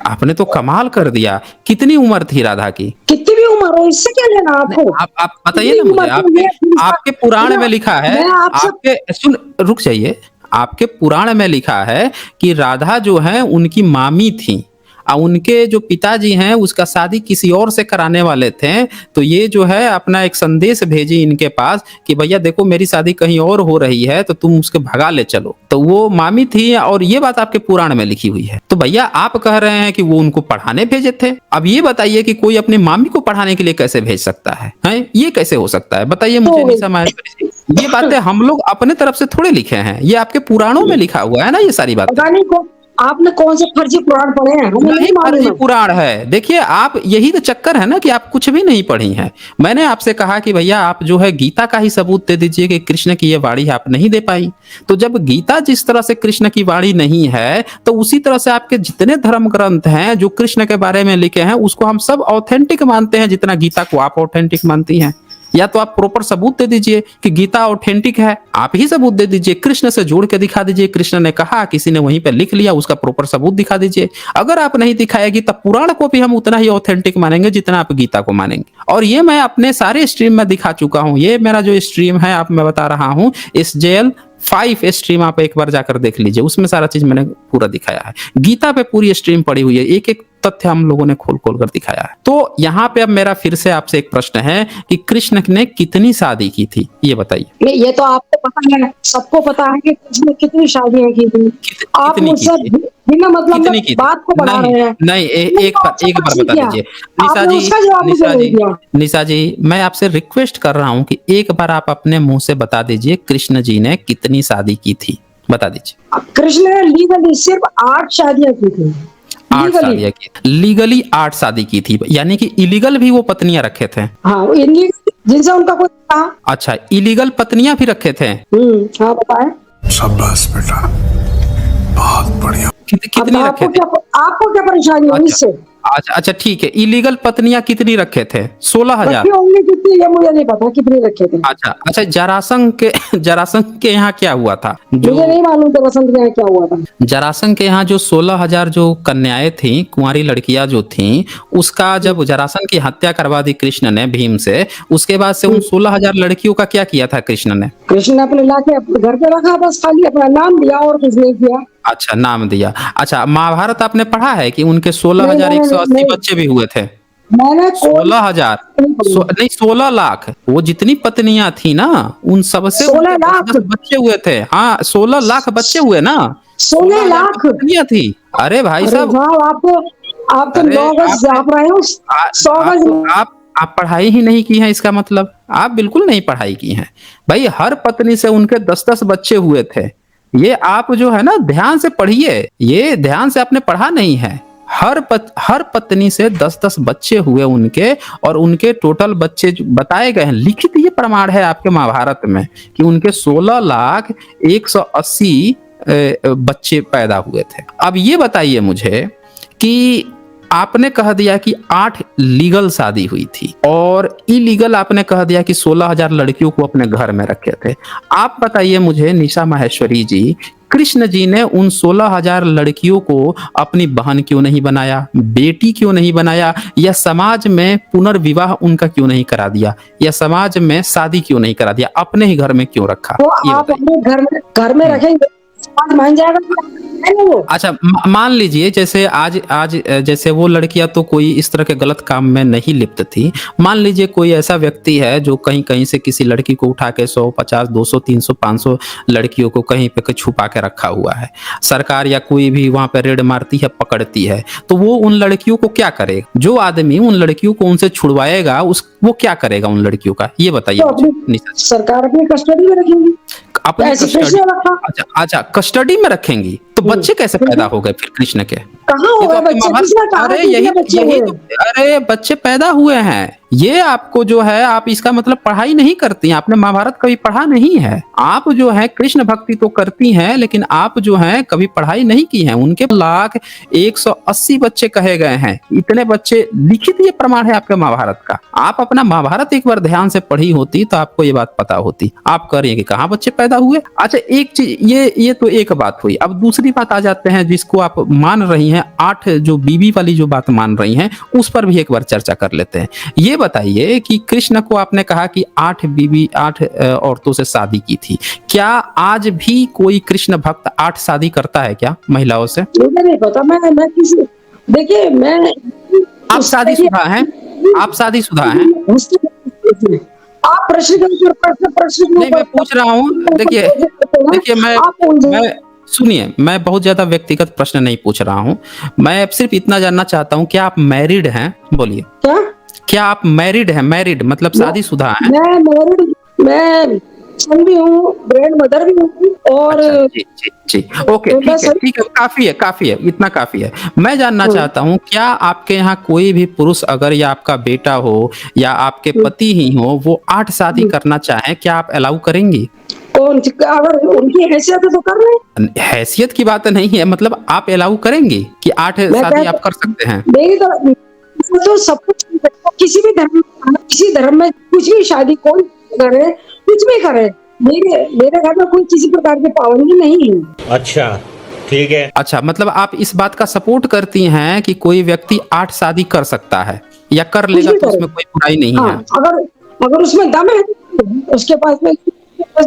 आपने तो कमाल कर दिया। कितनी उम्र थी राधा की? कितनी भी उम्र हो, इससे क्या लेना आपको? आप बताइए ना कितनी मुझे। उम्र की आपके है? आपके पुराण में लिखा है, मैं आपसे आपके सुन, रुक जाइए। आपके पुराण में लिखा है कि राधा जो है उनकी मामी थी, और उनके जो पिताजी हैं उसका शादी किसी और से कराने वाले थे। तो ये जो है अपना एक संदेश भेजी इनके पास कि भैया देखो मेरी शादी कहीं और हो रही है, तो तुम उसके भगा ले चलो। तो वो मामी थी, और ये बात आपके पुराण में लिखी हुई है। तो भैया आप कह रहे हैं कि वो उनको पढ़ाने भेजे थे। अब ये बताइए कि कोई अपनी मामी को पढ़ाने के लिए कैसे भेज सकता है? हैं? ये कैसे हो सकता है? बताइए मुझे निशा माहेश्वरी जी। ये बातें हम लोग अपने तरफ से थोड़े लिखे हैं, ये आपके पुराणों में लिखा हुआ है ना ये सारी बातें। पता नहीं आपने कौन से फर्जी पुराण पढ़े हैं, हमें नहीं नहीं मालूम फर्जी है। पुराण है। देखिए आप, यही तो चक्कर है ना कि आप कुछ भी नहीं पढ़ी हैं। मैंने आपसे कहा कि भैया आप जो है गीता का ही सबूत दे दीजिए कि कृष्ण की ये वाणी आप नहीं दे पाई। तो जब गीता जिस तरह से कृष्ण की वाणी नहीं है, तो उसी तरह से आपके जितने धर्म ग्रंथ हैं जो कृष्ण के बारे में लिखे हैं उसको हम सब ऑथेंटिक मानते हैं, जितना गीता को आप ऑथेंटिक मानती हैं। या तो आप प्रॉपर सबूत दे दीजिए कि गीता ऑथेंटिक है, आप ही सबूत दे दीजिए, कृष्ण से जोड़ के दिखा दीजिए। कृष्ण ने कहा, किसी ने वहीं पे लिख लिया, उसका प्रॉपर सबूत दिखा दीजिए। अगर आप नहीं दिखाएगी तब पुराण को भी हम उतना ही ऑथेंटिक मानेंगे जितना आप गीता को मानेंगे। और ये मैं अपने सारे स्ट्रीम में दिखा चुका हूँ। ये मेरा जो स्ट्रीम है, आप मैं बता रहा हूँ, इस जेल 5 स्ट्रीम आप एक बार जाकर देख लीजिए, उसमें सारा चीज मैंने पूरा दिखाया है। गीता पे पूरी स्ट्रीम पड़ी हुई है, एक एक तथ्य हम लोगों ने खोल खोल कर दिखाया है। तो यहाँ पे अब मेरा फिर से आपसे एक प्रश्न है कि कृष्ण ने कितनी शादी की थी, ये बताइए। नहीं, ये तो आपको पता है, सबको पता है कि कृष्ण ने कितनी शादियां की थी। आप कितनी की मुझसे थी? बिना मतलब कितनी में की थी? बात को बढ़ा नहीं रहे हैं। नहीं, एक बार बता दीजिए। निशा आपने जी, उसका जवाब मुझे निशा नहीं जी, दिया। निशा जी, मैं आपसे रिक्वेस्ट कर रहा हूँ कि एक बार आप अपने मुंह से बता दीजिए कृष्ण जी ने कितनी शादी की थी, बता दीजिए। कृष्ण ने लीगली सिर्फ 8 शादियां की थी। 8 शादियां की? लीगली 8 शादी की थी, यानी कि इलीगल भी वो पत्नियां रखे थे? हाँ, जिनसे उनका कोई था। अच्छा, इलीगल पत्नियां भी रखे थे? हाँ बताए। शाबाश बेटा, बहुत बढ़िया। कितनी रखे थे? आपको क्या परेशानी है इससे? अच्छा ठीक है, इलीगल पत्नियां कितनी रखे थे? 16,000? बच्चे होंगे कितनी, ये मुझे नहीं पता कितने रखे थे। अच्छा, जरासंध के यहाँ क्या हुआ था? मुझे नहीं मालूम जरासंध के यहाँ क्या हुआ था। जरासंध के यहाँ जो 16,000 जो कन्याएं थी, कुंवारी लड़कियां जो थी, उसका जब जरासंध की हत्या करवा दी कृष्ण ने भीम से, उसके बाद से उन 16,000 लड़कियों का क्या किया था कृष्ण ने? कृष्ण ने अपने लाके अपने घर पे रखा, बस खाली अपना नाम दिया और कुछ नहीं किया। अच्छा, नाम दिया। अच्छा, महाभारत आपने पढ़ा है कि उनके 16,180 बच्चे भी हुए थे? मैंने 16,000 नहीं, 16 लाख। वो जितनी पत्नियां थी ना, उन सबसे 16 लाख बच्चे हुए थे। हाँ, 16 लाख बच्चे हुए ना, 16 लाख पत्नियां थी। अरे भाई साहब, आप तो 9 गज आप रहे हो, 100 गज। आप पढ़ाई ही नहीं की है, इसका मतलब आप बिल्कुल नहीं पढ़ाई की हैं। भाई हर पत्नी से उनके 10-10 बच्चे हुए थे, ये आप जो है ना ध्यान से पढ़िए, ये ध्यान से आपने पढ़ा नहीं है। हर पत्नी से 10-10 बच्चे हुए उनके, और उनके टोटल बच्चे जो बताए गए हैं, लिखित ये प्रमाण है आपके महाभारत में कि उनके 16,180 बच्चे पैदा हुए थे। अब ये बताइए मुझे कि आपने कह दिया कि 8 लीगल शादी हुई थी और इलीगल आपने कह दिया कि 16,000 लड़कियों को अपने घर में रखे थे। आप बताइए मुझे निशा माहेश्वरी जी, कृष्ण जी ने उन 16,000 लड़कियों को अपनी बहन क्यों नहीं बनाया, बेटी क्यों नहीं बनाया, या समाज में पुनर्विवाह उनका क्यों नहीं करा दिया, या समाज में शादी क्यों नहीं करा दिया, अपने ही घर में क्यों रखा? वो ये आप बताइए। अपने घर में रखेंगे, समाज मान जाएगा है ना वो। अच्छा, मान लीजिए जैसे आज जैसे वो लड़कियां तो कोई इस तरह के गलत काम में नहीं लिप्त थी। मान लीजिए कोई ऐसा व्यक्ति है जो कहीं कहीं से किसी लड़की को उठा के 100, 50, 200, 300, 500 लड़कियों को कहीं पे छुपा के रखा हुआ है। सरकार या कोई भी वहां पे रेड मारती है, पकड़ती है, तो वो उन लड़कियों को क्या करेगा? जो आदमी उन लड़कियों को उनसे छुड़वाएगा वो क्या करेगा उन लड़कियों का? ये बताइए तो मुझे, अपनी निशा जी। सरकार अपनी कस्टडी में रखेंगी, अपनी ऐसे कस्टडी, कृष्ण रखा। अच्छा कस्टडी में रखेंगी, तो बच्चे कैसे पैदा हो गए फिर कृष्ण के? कहाँ हो ये तो गए आपके बच्चे? महाभारत, किसने कहा अरे कि यही बच्चे यही हुए? तो, अरे बच्चे पैदा हुए हैं। ये आपको जो है, आप इसका मतलब पढ़ाई नहीं करती हैं, आपने महाभारत कभी पढ़ा नहीं है। आप जो है कृष्ण भक्ति तो करती हैं, लेकिन आप जो है कभी पढ़ाई नहीं की है। उनके 1,80,000 बच्चे कहे गए हैं, इतने बच्चे, लिखित ये प्रमाण है आपके महाभारत का। आप अपना महाभारत एक बार ध्यान से पढ़ी होती तो आपको ये बात पता होती। आप कह रही हैं कि कहाँ बच्चे पैदा हुए। अच्छा, एक चीज, ये तो एक बात हुई। अब दूसरी बात आ जाते हैं जिसको आप मान रही हैं, 8 जो बीबी वाली जो बात मान रही हैं, उस पर भी एक बार चर्चा कर लेते हैं। ये बताइए कि कृष्ण को आपने कहा कि 8 औरतों से शादी की थी। क्या आज भी कोई कृष्ण भक्त 8 शादी करता है क्या महिलाओं से? मुझे नहीं पता। मैं किसी, देखिए मैं, आप शादीशुदा हैं? आप शादीशुदा हैं? आप प्रश्न के ऊपर प्रश्न नहीं, मैं पूछ रहा हूँ। देखिए मैं सुनिए, मैं बहुत ज्यादा व्यक्तिगत प्रश्न नहीं पूछ रहा हूँ। मैं सिर्फ इतना जानना चाहता हूँ, क्या आप मैरिड हैं? बोलिए, क्या आप मैरिड हैं? मैरिड मतलब शादीशुदा हैं? मैं मैरिड, मैं सन भी हूँ, ग्रैंड मदर भी हूँ, और अच्छा, जी ओके, ठीक है, काफी है, इतना काफी है। मैं जानना चाहता हूँ, क्या आपके यहाँ कोई भी पुरुष, अगर या आपका बेटा हो या आपके पति ही हो, वो 8 शादी करना चाहे, क्या आप अलाउ करेंगी? कौन, अगर उनकी हैसियत है तो कर रहे। हैसियत की बात नहीं है, मतलब आप अलाउ करेंगी कि 8 शादी आप कर सकते हैं? मेरी तो सब कुछ, किसी भी धर्म में कुछ भी शादी कोई करे, कुछ भी करे, मेरे घर में कोई किसी प्रकार की पाबंदी नहीं है। अच्छा, ठीक है। अच्छा, मतलब आप इस बात का सपोर्ट करती हैं कि कोई व्यक्ति 8 शादी कर सकता है या कर लेगा तो उसमें कोई बुराई नहीं है? अगर उसमें दम है, उसके पास में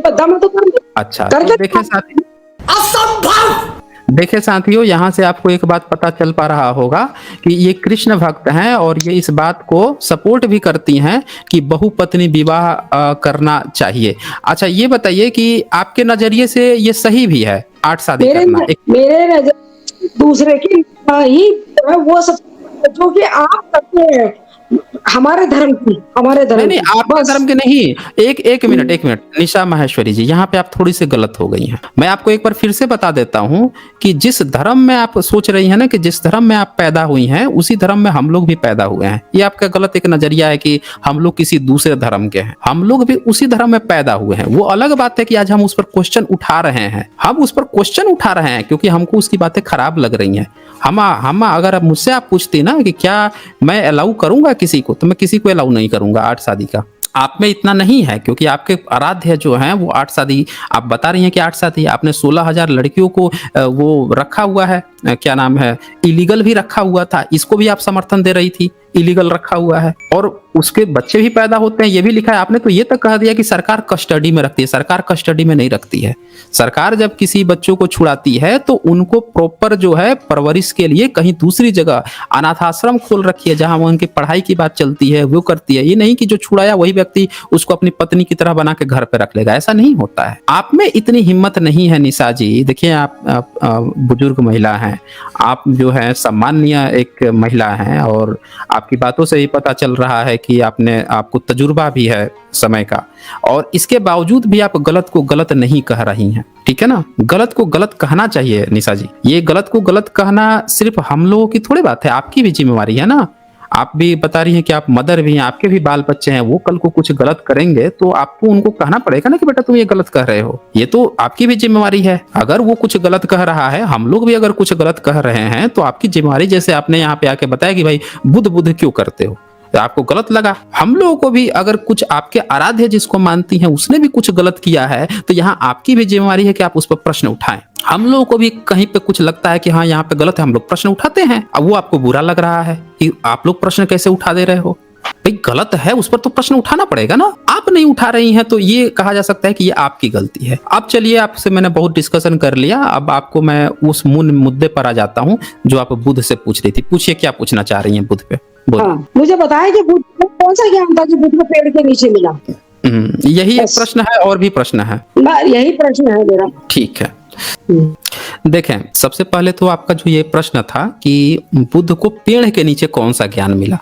दम है तो कर ले। अच्छा, तो देखें साथी, असंभव। देखे साथियों, यहाँ से आपको एक बात पता चल पा रहा होगा कि ये कृष्ण भक्त हैं और ये इस बात को सपोर्ट भी करती हैं कि बहुपत्नी विवाह करना चाहिए। अच्छा, ये बताइए कि आपके नजरिए से ये सही भी है 8 शादी करना? मेरे नजर दूसरे की ही वो सब जो कि आप करते हैं, हमारे धर्म की, नहीं आपके धर्म के नहीं। एक मिनट निशा माहेश्वरी जी, यहाँ पे आप थोड़ी सी गलत हो गई हैं। मैं आपको एक बार फिर से बता देता हूँ कि जिस धर्म में आप सोच रही हैं ना, कि जिस धर्म में आप पैदा हुई हैं, उसी धर्म में हम लोग भी पैदा हुए हैं। ये आपका गलत एक नजरिया है कि हम लोग किसी दूसरे धर्म के हैं। हम लोग भी उसी धर्म में पैदा हुए हैं। वो अलग बात है कि आज हम उस पर क्वेश्चन उठा रहे हैं। हम उस पर क्वेश्चन उठा रहे हैं क्योंकि हमको उसकी बातें खराब लग रही हैं। हम अगर मुझसे आप पूछती ना कि क्या मैं अलाउ करूंगा किसी को, तो मैं किसी को अलाउ नहीं करूंगा 8 शादी का। आप में इतना नहीं है क्योंकि आपके आराध्य जो हैं वो 8 शादी, आप बता रही हैं कि 8 शादी, आपने 16,000 लड़कियों को वो रखा हुआ है, क्या नाम है, इलीगल भी रखा हुआ था, इसको भी आप समर्थन दे रही थी, इलीगल रखा हुआ है और उसके बच्चे भी पैदा होते हैं, ये भी लिखा है आपने। तो ये तक कह दिया कि सरकार कस्टडी में रखती है। सरकार कस्टडी में नहीं रखती है। सरकार जब किसी बच्चों को छुड़ाती है तो उनको प्रॉपर जो है परवरिश के लिए कहीं दूसरी जगह अनाथ आश्रम खोल रखी है, जहां उनकी पढ़ाई की बात चलती है, वो करती है। ये नहीं कि जो छुड़ाया वही व्यक्ति उसको अपनी पत्नी की तरह बना के घर पे रख लेगा, ऐसा नहीं होता है। आप में इतनी हिम्मत नहीं है निशा जी। देखिए, आप बुजुर्ग महिला हैं, आप जो है सम्माननीय एक महिला हैं और आपकी बातों से ही पता चल रहा है कि आपको तजुर्बा भी है समय का, और इसके बावजूद भी आप गलत को गलत नहीं कह रही हैं। ठीक है ना, गलत को गलत कहना चाहिए निशा जी। ये गलत को गलत कहना सिर्फ हम लोगों की थोड़ी बात है, आपकी भी जिम्मेवारी है ना। आप भी बता रही हैं कि आप मदर भी हैं, आपके भी बाल बच्चे हैं, वो कल को कुछ गलत करेंगे तो आपको उनको कहना पड़ेगा ना कि बेटा तुम ये गलत कह रहे हो। ये तो आपकी भी जिम्मेवारी है। अगर वो कुछ गलत कह रहा है, हम लोग भी अगर कुछ गलत कह रहे हैं तो आपकी जिम्मेवारी, जैसे आपने यहाँ पे आके बताया कि भाई बुध क्यों करते हो, तो आपको गलत लगा। हम लोगों को भी अगर कुछ आपके आराध्य जिसको मानती हैं उसने भी कुछ गलत किया है तो यहाँ आपकी भी जिम्मेवारी है कि आप उस पर प्रश्न उठाएं। हम लोगों को भी कहीं पे कुछ लगता है कि हाँ यहाँ पे गलत है, हम लोग प्रश्न उठाते हैं। अब वो आपको बुरा लग रहा है कि आप लोग प्रश्न कैसे उठा दे रहे हो, भाई गलत है उस पर तो प्रश्न उठाना पड़ेगा ना। आप नहीं उठा रही हैं तो ये कहा जा सकता है कि ये आपकी गलती है। अब चलिए, आपसे मैंने बहुत डिस्कशन कर लिया, अब आपको मैं उस मूल मुद्दे पर आ जाता हूँ जो आप बुध से पूछ रही थी। पूछिए क्या पूछना चाह रही हैं बुध पे। हाँ, मुझे बताया कि बुध को कौन सा ज्ञान था कि बुध को पेड़ के नीचे मिला। यही एक प्रश्न है और भी प्रश्न है, यही प्रश्न है मेरा। ठीक है, देखें सबसे पहले तो आपका जो ये प्रश्न था कि बुद्ध को पेड़ के नीचे कौन सा ज्ञान मिला,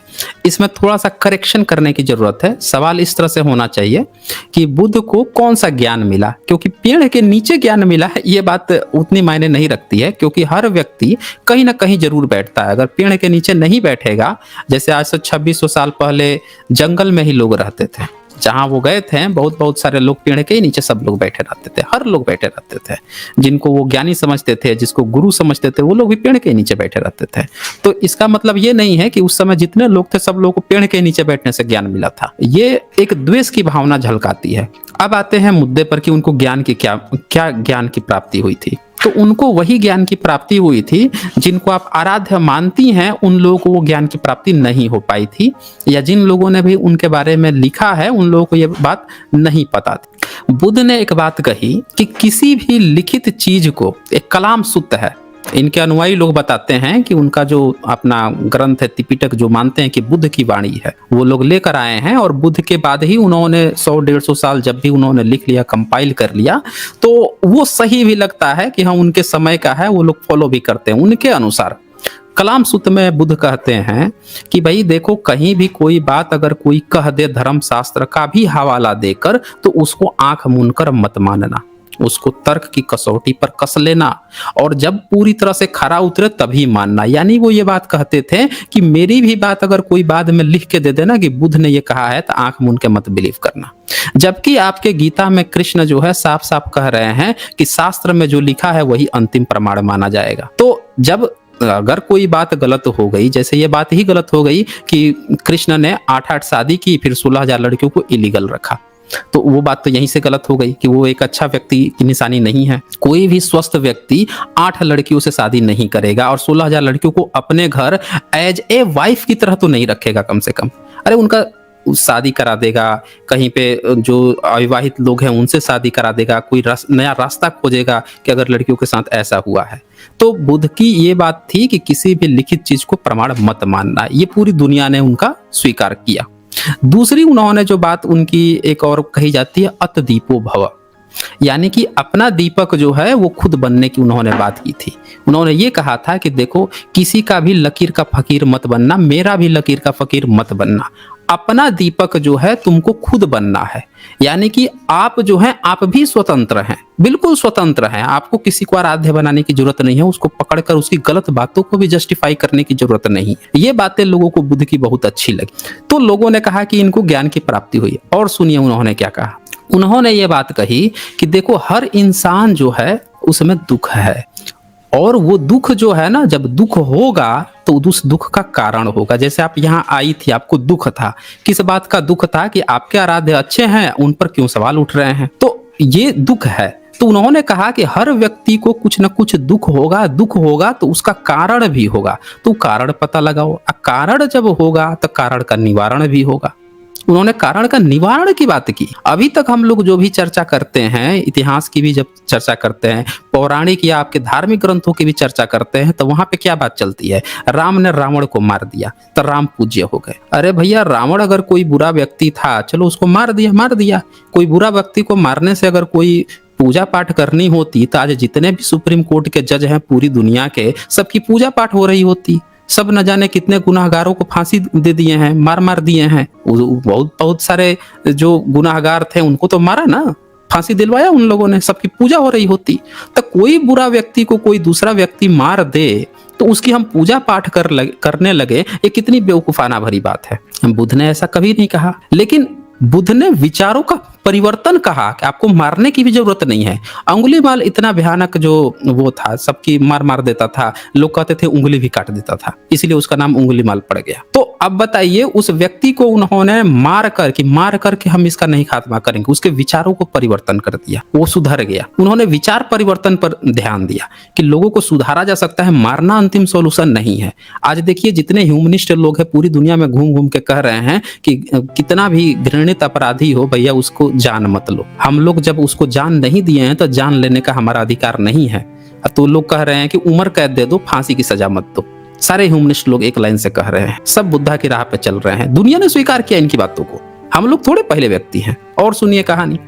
इसमें थोड़ा सा करेक्शन करने की जरूरत है। सवाल इस तरह से होना चाहिए कि बुद्ध को कौन सा ज्ञान मिला, क्योंकि पेड़ के नीचे ज्ञान मिला है ये बात उतनी मायने नहीं रखती है, क्योंकि हर व्यक्ति कहीं ना कहीं जरूर बैठता है। अगर पेड़ के नीचे नहीं बैठेगा, जैसे आज से 2600 साल पहले जंगल में ही लोग रहते थे, जहां वो गए थे बहुत सारे लोग पेड़ के नीचे सब लोग बैठे रहते थे, हर लोग बैठे रहते थे। जिनको वो ज्ञानी समझते थे, जिसको गुरु समझते थे, वो लोग भी पेड़ के नीचे बैठे रहते थे। तो इसका मतलब ये नहीं है कि उस समय जितने लोग थे सब लोगों को पेड़ के नीचे बैठने से ज्ञान मिला था। ये एक द्वेष की भावना झलकाती है। अब आते हैं मुद्दे पर कि उनको ज्ञान की क्या ज्ञान की प्राप्ति हुई थी। तो उनको वही ज्ञान की प्राप्ति हुई थी जिनको आप आराध्य मानती हैं, उन लोगों को वो ज्ञान की प्राप्ति नहीं हो पाई थी, या जिन लोगों ने भी उनके बारे में लिखा है उन लोगों को ये बात नहीं पता थी। बुद्ध ने एक बात कही कि किसी भी लिखित चीज को, एक कलाम सूत्र है, इनके अनुयायी लोग बताते हैं कि उनका जो अपना ग्रंथ है त्रिपिटक, जो मानते हैं कि बुद्ध की वाणी है, वो लोग लेकर आए हैं, और बुद्ध के बाद ही उन्होंने 100-150 साल जब भी उन्होंने लिख लिया, कंपाइल कर लिया, तो वो सही भी लगता है कि हाँ उनके समय का है, वो लोग फॉलो भी करते हैं उनके अनुसार। कलाम सूत्र में बुद्ध कहते हैं कि भाई देखो, कहीं भी कोई बात अगर कोई कह दे धर्म शास्त्र का भी हवाला देकर, तो उसको आंख मूंदकर मत मानना, उसको तर्क की कसौटी पर कस लेना, और जब पूरी तरह से खरा उतरे तभी मानना। यानी वो ये बात कहते थे कि मेरी भी बात अगर कोई बाद में लिख के दे देना कि बुद्ध ने ये कहा है, तो आंख मूंद के मत बिलीव करना। जबकि आपके गीता में कृष्ण जो है साफ साफ कह रहे हैं कि शास्त्र में जो लिखा है वही अंतिम प्रमाण माना जाएगा। तो जब अगर कोई बात गलत हो गई, जैसे ये बात ही गलत हो गई कि कृष्ण ने 8-8 शादी की, फिर 16,000 लड़कियों को इलीगल रखा, तो वो बात तो यहीं से गलत हो गई कि वो एक अच्छा व्यक्ति की निशानी नहीं है। कोई भी स्वस्थ व्यक्ति 8 लड़कियों से शादी नहीं करेगा और 16,000 लड़कियों को अपने घर एज ए वाइफ की तरह तो नहीं रखेगा कम से कम। अरे उनका शादी करा देगा, कहीं पे जो अविवाहित लोग हैं उनसे शादी करा देगा, कोई नया रास्ता खोजेगा कि अगर लड़कियों के साथ ऐसा हुआ है। तो बुद्ध की ये बात थी कि किसी भी लिखित चीज को प्रमाण मत मानना, ये पूरी दुनिया ने उनका स्वीकार किया। दूसरी उन्होंने जो बात उनकी एक और कही जाती है, अत दीपो भव, यानी कि अपना दीपक जो है वो खुद बनने की उन्होंने बात की थी। उन्होंने ये कहा था कि देखो, किसी का भी लकीर का फकीर मत बनना, मेरा भी लकीर का फकीर मत बनना, अपना दीपक जो है तुमको खुद बनना है। यानी कि आप जो हैं आप भी स्वतंत्र हैं, बिल्कुल स्वतंत्र हैं, आपको किसी को आराध्य बनाने की जरूरत नहीं है, उसको पकड़कर उसकी गलत बातों को भी जस्टिफाई करने की जरूरत नहीं। ये बातें लोगों को बुद्ध की बहुत अच्छी लगी, तो लोगों ने कहा कि इनको ज्ञान की प्राप्ति हुई। और सुनिए उन्होंने क्या कहा। उन्होंने ये बात कही कि देखो, हर इंसान जो है उसमें दुख है, और वो दुख जो है ना, जब दुख होगा तो उस दुख का कारण होगा। जैसे आप यहाँ आई थी, आपको दुख था, किस बात का दुख था कि आपके आराध्य अच्छे हैं, उन पर क्यों सवाल उठ रहे हैं, तो ये दुख है। तो उन्होंने कहा कि हर व्यक्ति को कुछ न कुछ दुख होगा, दुख होगा तो उसका कारण भी होगा, तो कारण पता लगाओ। कारण जब होगा तो कारण का निवारण भी होगा। उन्होंने कारण का निवारण की बात की। अभी तक हम लोग जो भी चर्चा करते हैं, इतिहास की भी जब चर्चा करते हैं, पौराणिक या आपके धार्मिक ग्रंथों की भी चर्चा करते हैं, तो वहां पे क्या बात चलती है, राम ने रावण को मार दिया तो राम पूज्य हो गए। अरे भैया, रावण अगर कोई बुरा व्यक्ति था, चलो उसको मार दिया। कोई बुरा व्यक्ति को मारने से अगर कोई पूजा पाठ करनी होती तो आज जितने भी सुप्रीम कोर्ट के जज हैं पूरी दुनिया के, सबकी पूजा पाठ हो रही होती, सब न जाने कितने गुनाहगारों को फांसी दे दिए हैं, मार दिए हैं। बहुत बहुत सारे जो गुनाहगार थे उनको तो मारा ना, फांसी दिलवाया उन लोगों ने, सबकी पूजा हो रही होती। तो कोई बुरा व्यक्ति को कोई दूसरा व्यक्ति मार दे तो उसकी हम पूजा पाठ करने लगे, ये कितनी बेवकूफाना भरी बात है। बुद्ध ने ऐसा कभी नहीं कहा, लेकिन बुद्ध ने विचारों का परिवर्तन कहा कि आपको मारने की भी जरूरत नहीं है। अंगुलीमाल इतना भयानक जो वो था, सबकी मार देता था, लोग कहते थे उंगली भी काट देता था, इसलिए उसका नाम उंगलीमाल पड़ गया। तो अब बताइए, उस व्यक्ति को उन्होंने मार करके हम इसका नहीं खात्मा करेंगे, उसके विचारों को परिवर्तन कर दिया, वो सुधर गया। उन्होंने विचार परिवर्तन पर ध्यान दिया कि लोगों को सुधारा जा सकता है, मारना अंतिम सॉल्यूशन नहीं है। आज देखिए जितने ह्यूमनिस्ट लोग हैं पूरी दुनिया में घूम के कह रहे हैं कि कितना भी घृणित अपराधी हो भैया उसको जान मत लो। हम लोग जब उसको जान नहीं दिए हैं तो जान लेने का हमारा अधिकार नहीं है। तो लोग कह रहे हैं कि उम्र कैद दे दो, फांसी की सजा मत दो। सारे ह्यूमनिस्ट लोग एक लाइन से कह रहे हैं, सब बुद्धा की राह पे चल रहे हैं। दुनिया ने स्वीकार किया इनकी बातों को, हम लोग थोड़े पहले व्यक्ति हैं। और सुनिए कहानी।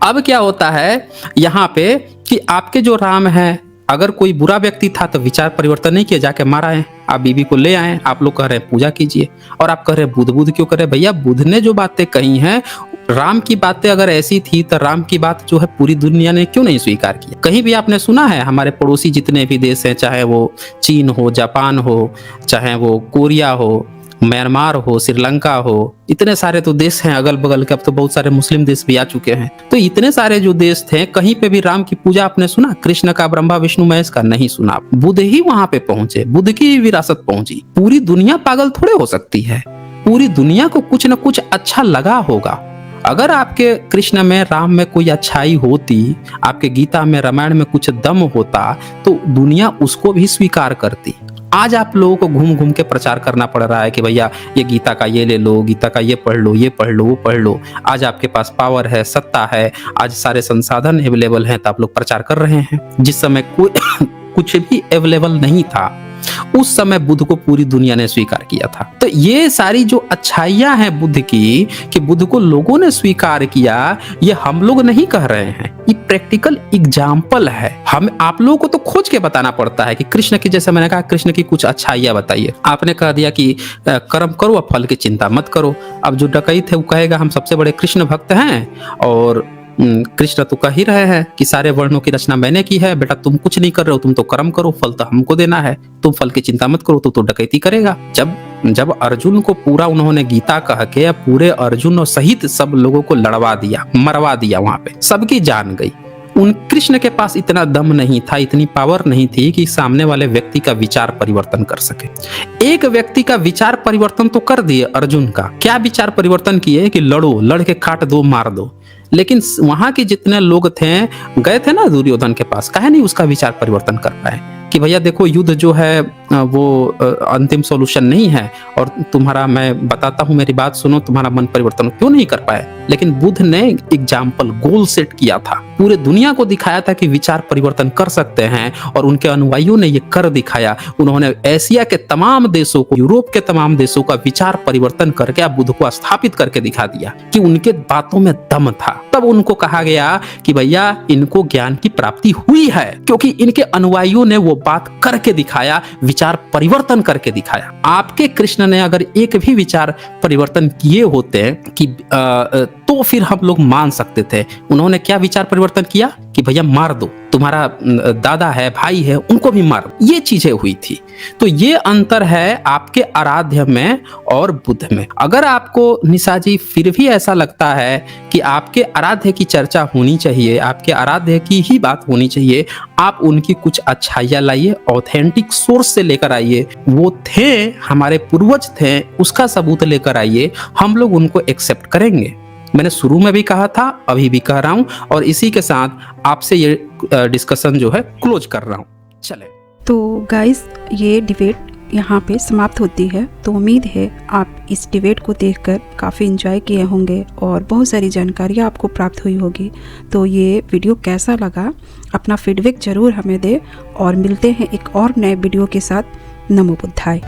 अब क्या होता है यहाँ पे कि आपके जो राम है, अगर कोई बुरा व्यक्ति था तो विचार परिवर्तन नहीं किया, जाके मारा है। आप बीबी को ले आए, आप लोग कह रहे हैं पूजा कीजिए, और आप कह रहे हैं बुद्ध क्यों करे। भैया बुद्ध ने जो बातें कही हैं, राम की बातें अगर ऐसी थी तो राम की बात जो है पूरी दुनिया ने क्यों नहीं स्वीकार किया। कहीं भी आपने सुना है हमारे पड़ोसी जितने भी देश हैं, चाहे वो चीन हो, जापान हो, चाहे वो कोरिया हो, म्यांमार हो, श्रीलंका हो, इतने सारे तो देश हैं अगल बगल के। अब तो बहुत सारे मुस्लिम देश भी आ चुके हैं। तो इतने सारे जो देश थे, कहीं पे भी राम की पूजा आपने सुना? कृष्ण का, ब्रह्मा विष्णु महेश का नहीं सुना। बुद्ध ही वहां पे पहुंचे, बुद्ध की विरासत पहुंची। पूरी दुनिया पागल थोड़े हो सकती है, पूरी दुनिया को कुछ न कुछ अच्छा लगा होगा। अगर आपके कृष्ण में, राम में कोई अच्छाई होती, आपके गीता में, रामायण में कुछ दम होता, तो दुनिया उसको भी स्वीकार करती। आज आप लोगों को घूम घूम के प्रचार करना पड़ रहा है कि भैया ये गीता का ये ले लो, गीता का ये पढ़ लो, ये पढ़ लो, वो पढ़ लो। आज आपके पास पावर है, सत्ता है, आज सारे संसाधन अवेलेबल हैं, तो आप लोग प्रचार कर रहे हैं। जिस समय कोई कुछ भी अवेलेबल नहीं था, उस समय बुद्ध को पूरी दुनिया ने स्वीकार किया था। तो ये सारी जो अच्छाइयां हैं बुद्ध की, कि बुद्ध को लोगों ने स्वीकार किया, ये हम लोग नहीं कह रहे हैं, ये प्रैक्टिकल एग्जाम्पल है। हम आप लोगों को तो खोज के बताना पड़ता है कि कृष्ण की, जैसे मैंने कहा, कृष्ण की कुछ अच्छाइयां बताइए। आपने कह दिया कि कर्म करो और फल की चिंता मत करो। अब जो डकैत है वो कहेगा हम सबसे बड़े कृष्ण भक्त हैं, और कृष्ण तो कह ही रहे हैं कि सारे वर्णों की रचना मैंने की है, बेटा तुम कुछ नहीं कर रहे हो, तुम तो कर्म करो, फल तो हमको देना है, तुम फल की चिंता मत करो, तो डकैती करेगा। जब अर्जुन को पूरा उन्होंने गीता कह के पूरे अर्जुन और सहित सब लोगों को लड़वा दिया, मरवा दिया, वहां पे सबकी जान गई। उन कृष्ण के पास इतना दम नहीं था, इतनी पावर नहीं थी कि सामने वाले व्यक्ति का विचार परिवर्तन कर सके। एक व्यक्ति का विचार परिवर्तन तो कर दिए अर्जुन का। क्या विचार परिवर्तन किए कि लड़ो, लड़ के काट दो, मार दो। लेकिन वहां के जितने लोग थे, गए थे ना दुर्योधन के पास, काहे नहीं उसका विचार परिवर्तन कर पाए कि भैया देखो युद्ध जो है वो अंतिम सॉल्यूशन नहीं है, और तुम्हारा, मैं बताता हूँ, मेरी बात सुनो, तुम्हारा मन परिवर्तन क्यों नहीं कर पाए। लेकिन बुद्ध ने एग्जाम्पल, गोल सेट किया था, पूरे दुनिया को दिखाया था कि विचार परिवर्तन कर सकते हैं, और उनके अनुयायियों ने ये कर दिखाया। उन्होंने एशिया के तमाम देशों को, यूरोप के तमाम देशों का विचार परिवर्तन करके अब बुद्ध को स्थापित करके दिखा दिया कि उनके बातों में दम था। तब उनको कहा गया कि भैया इनको ज्ञान की प्राप्ति हुई है, क्योंकि इनके अनुयायियों ने वो बात करके दिखाया, विचार परिवर्तन करके दिखाया। आपके कृष्ण ने अगर एक भी विचार परिवर्तन किए होते कि तो फिर हम लोग मान सकते थे। उन्होंने क्या विचार परिवर्तन किया कि भैया मार दो, तुम्हारा दादा है, भाई है, उनको भी मार दो। ये चीजें हुई थी। तो ये अंतर है आपके आराध्य में और बुद्ध में। अगर आपको निशा जी फिर भी ऐसा लगता है कि आपके आराध्य की चर्चा होनी चाहिए, आपके आराध्य की ही बात होनी चाहिए, आप उनकी कुछ अच्छाइयां लाइए, ऑथेंटिक सोर्स से लेकर आइए, वो थे, हमारे पूर्वज थे, उसका सबूत लेकर आइए, हम लोग उनको एक्सेप्ट करेंगे। मैंने शुरू में भी कहा था, अभी भी कह रहा हूं, और इसी के साथ आपसे ये डिस्कशन जो है क्लोज कर रहा हूं। चले तो गाइस, ये डिबेट यहाँ पे समाप्त होती है। तो उम्मीद है आप इस डिबेट को देखकर काफ़ी एंजॉय किए होंगे और बहुत सारी जानकारियाँ आपको प्राप्त हुई होगी। तो ये वीडियो कैसा लगा, अपना फीडबैक ज़रूर हमें दें, और मिलते हैं एक और नए वीडियो के साथ। नमो बुद्धाय।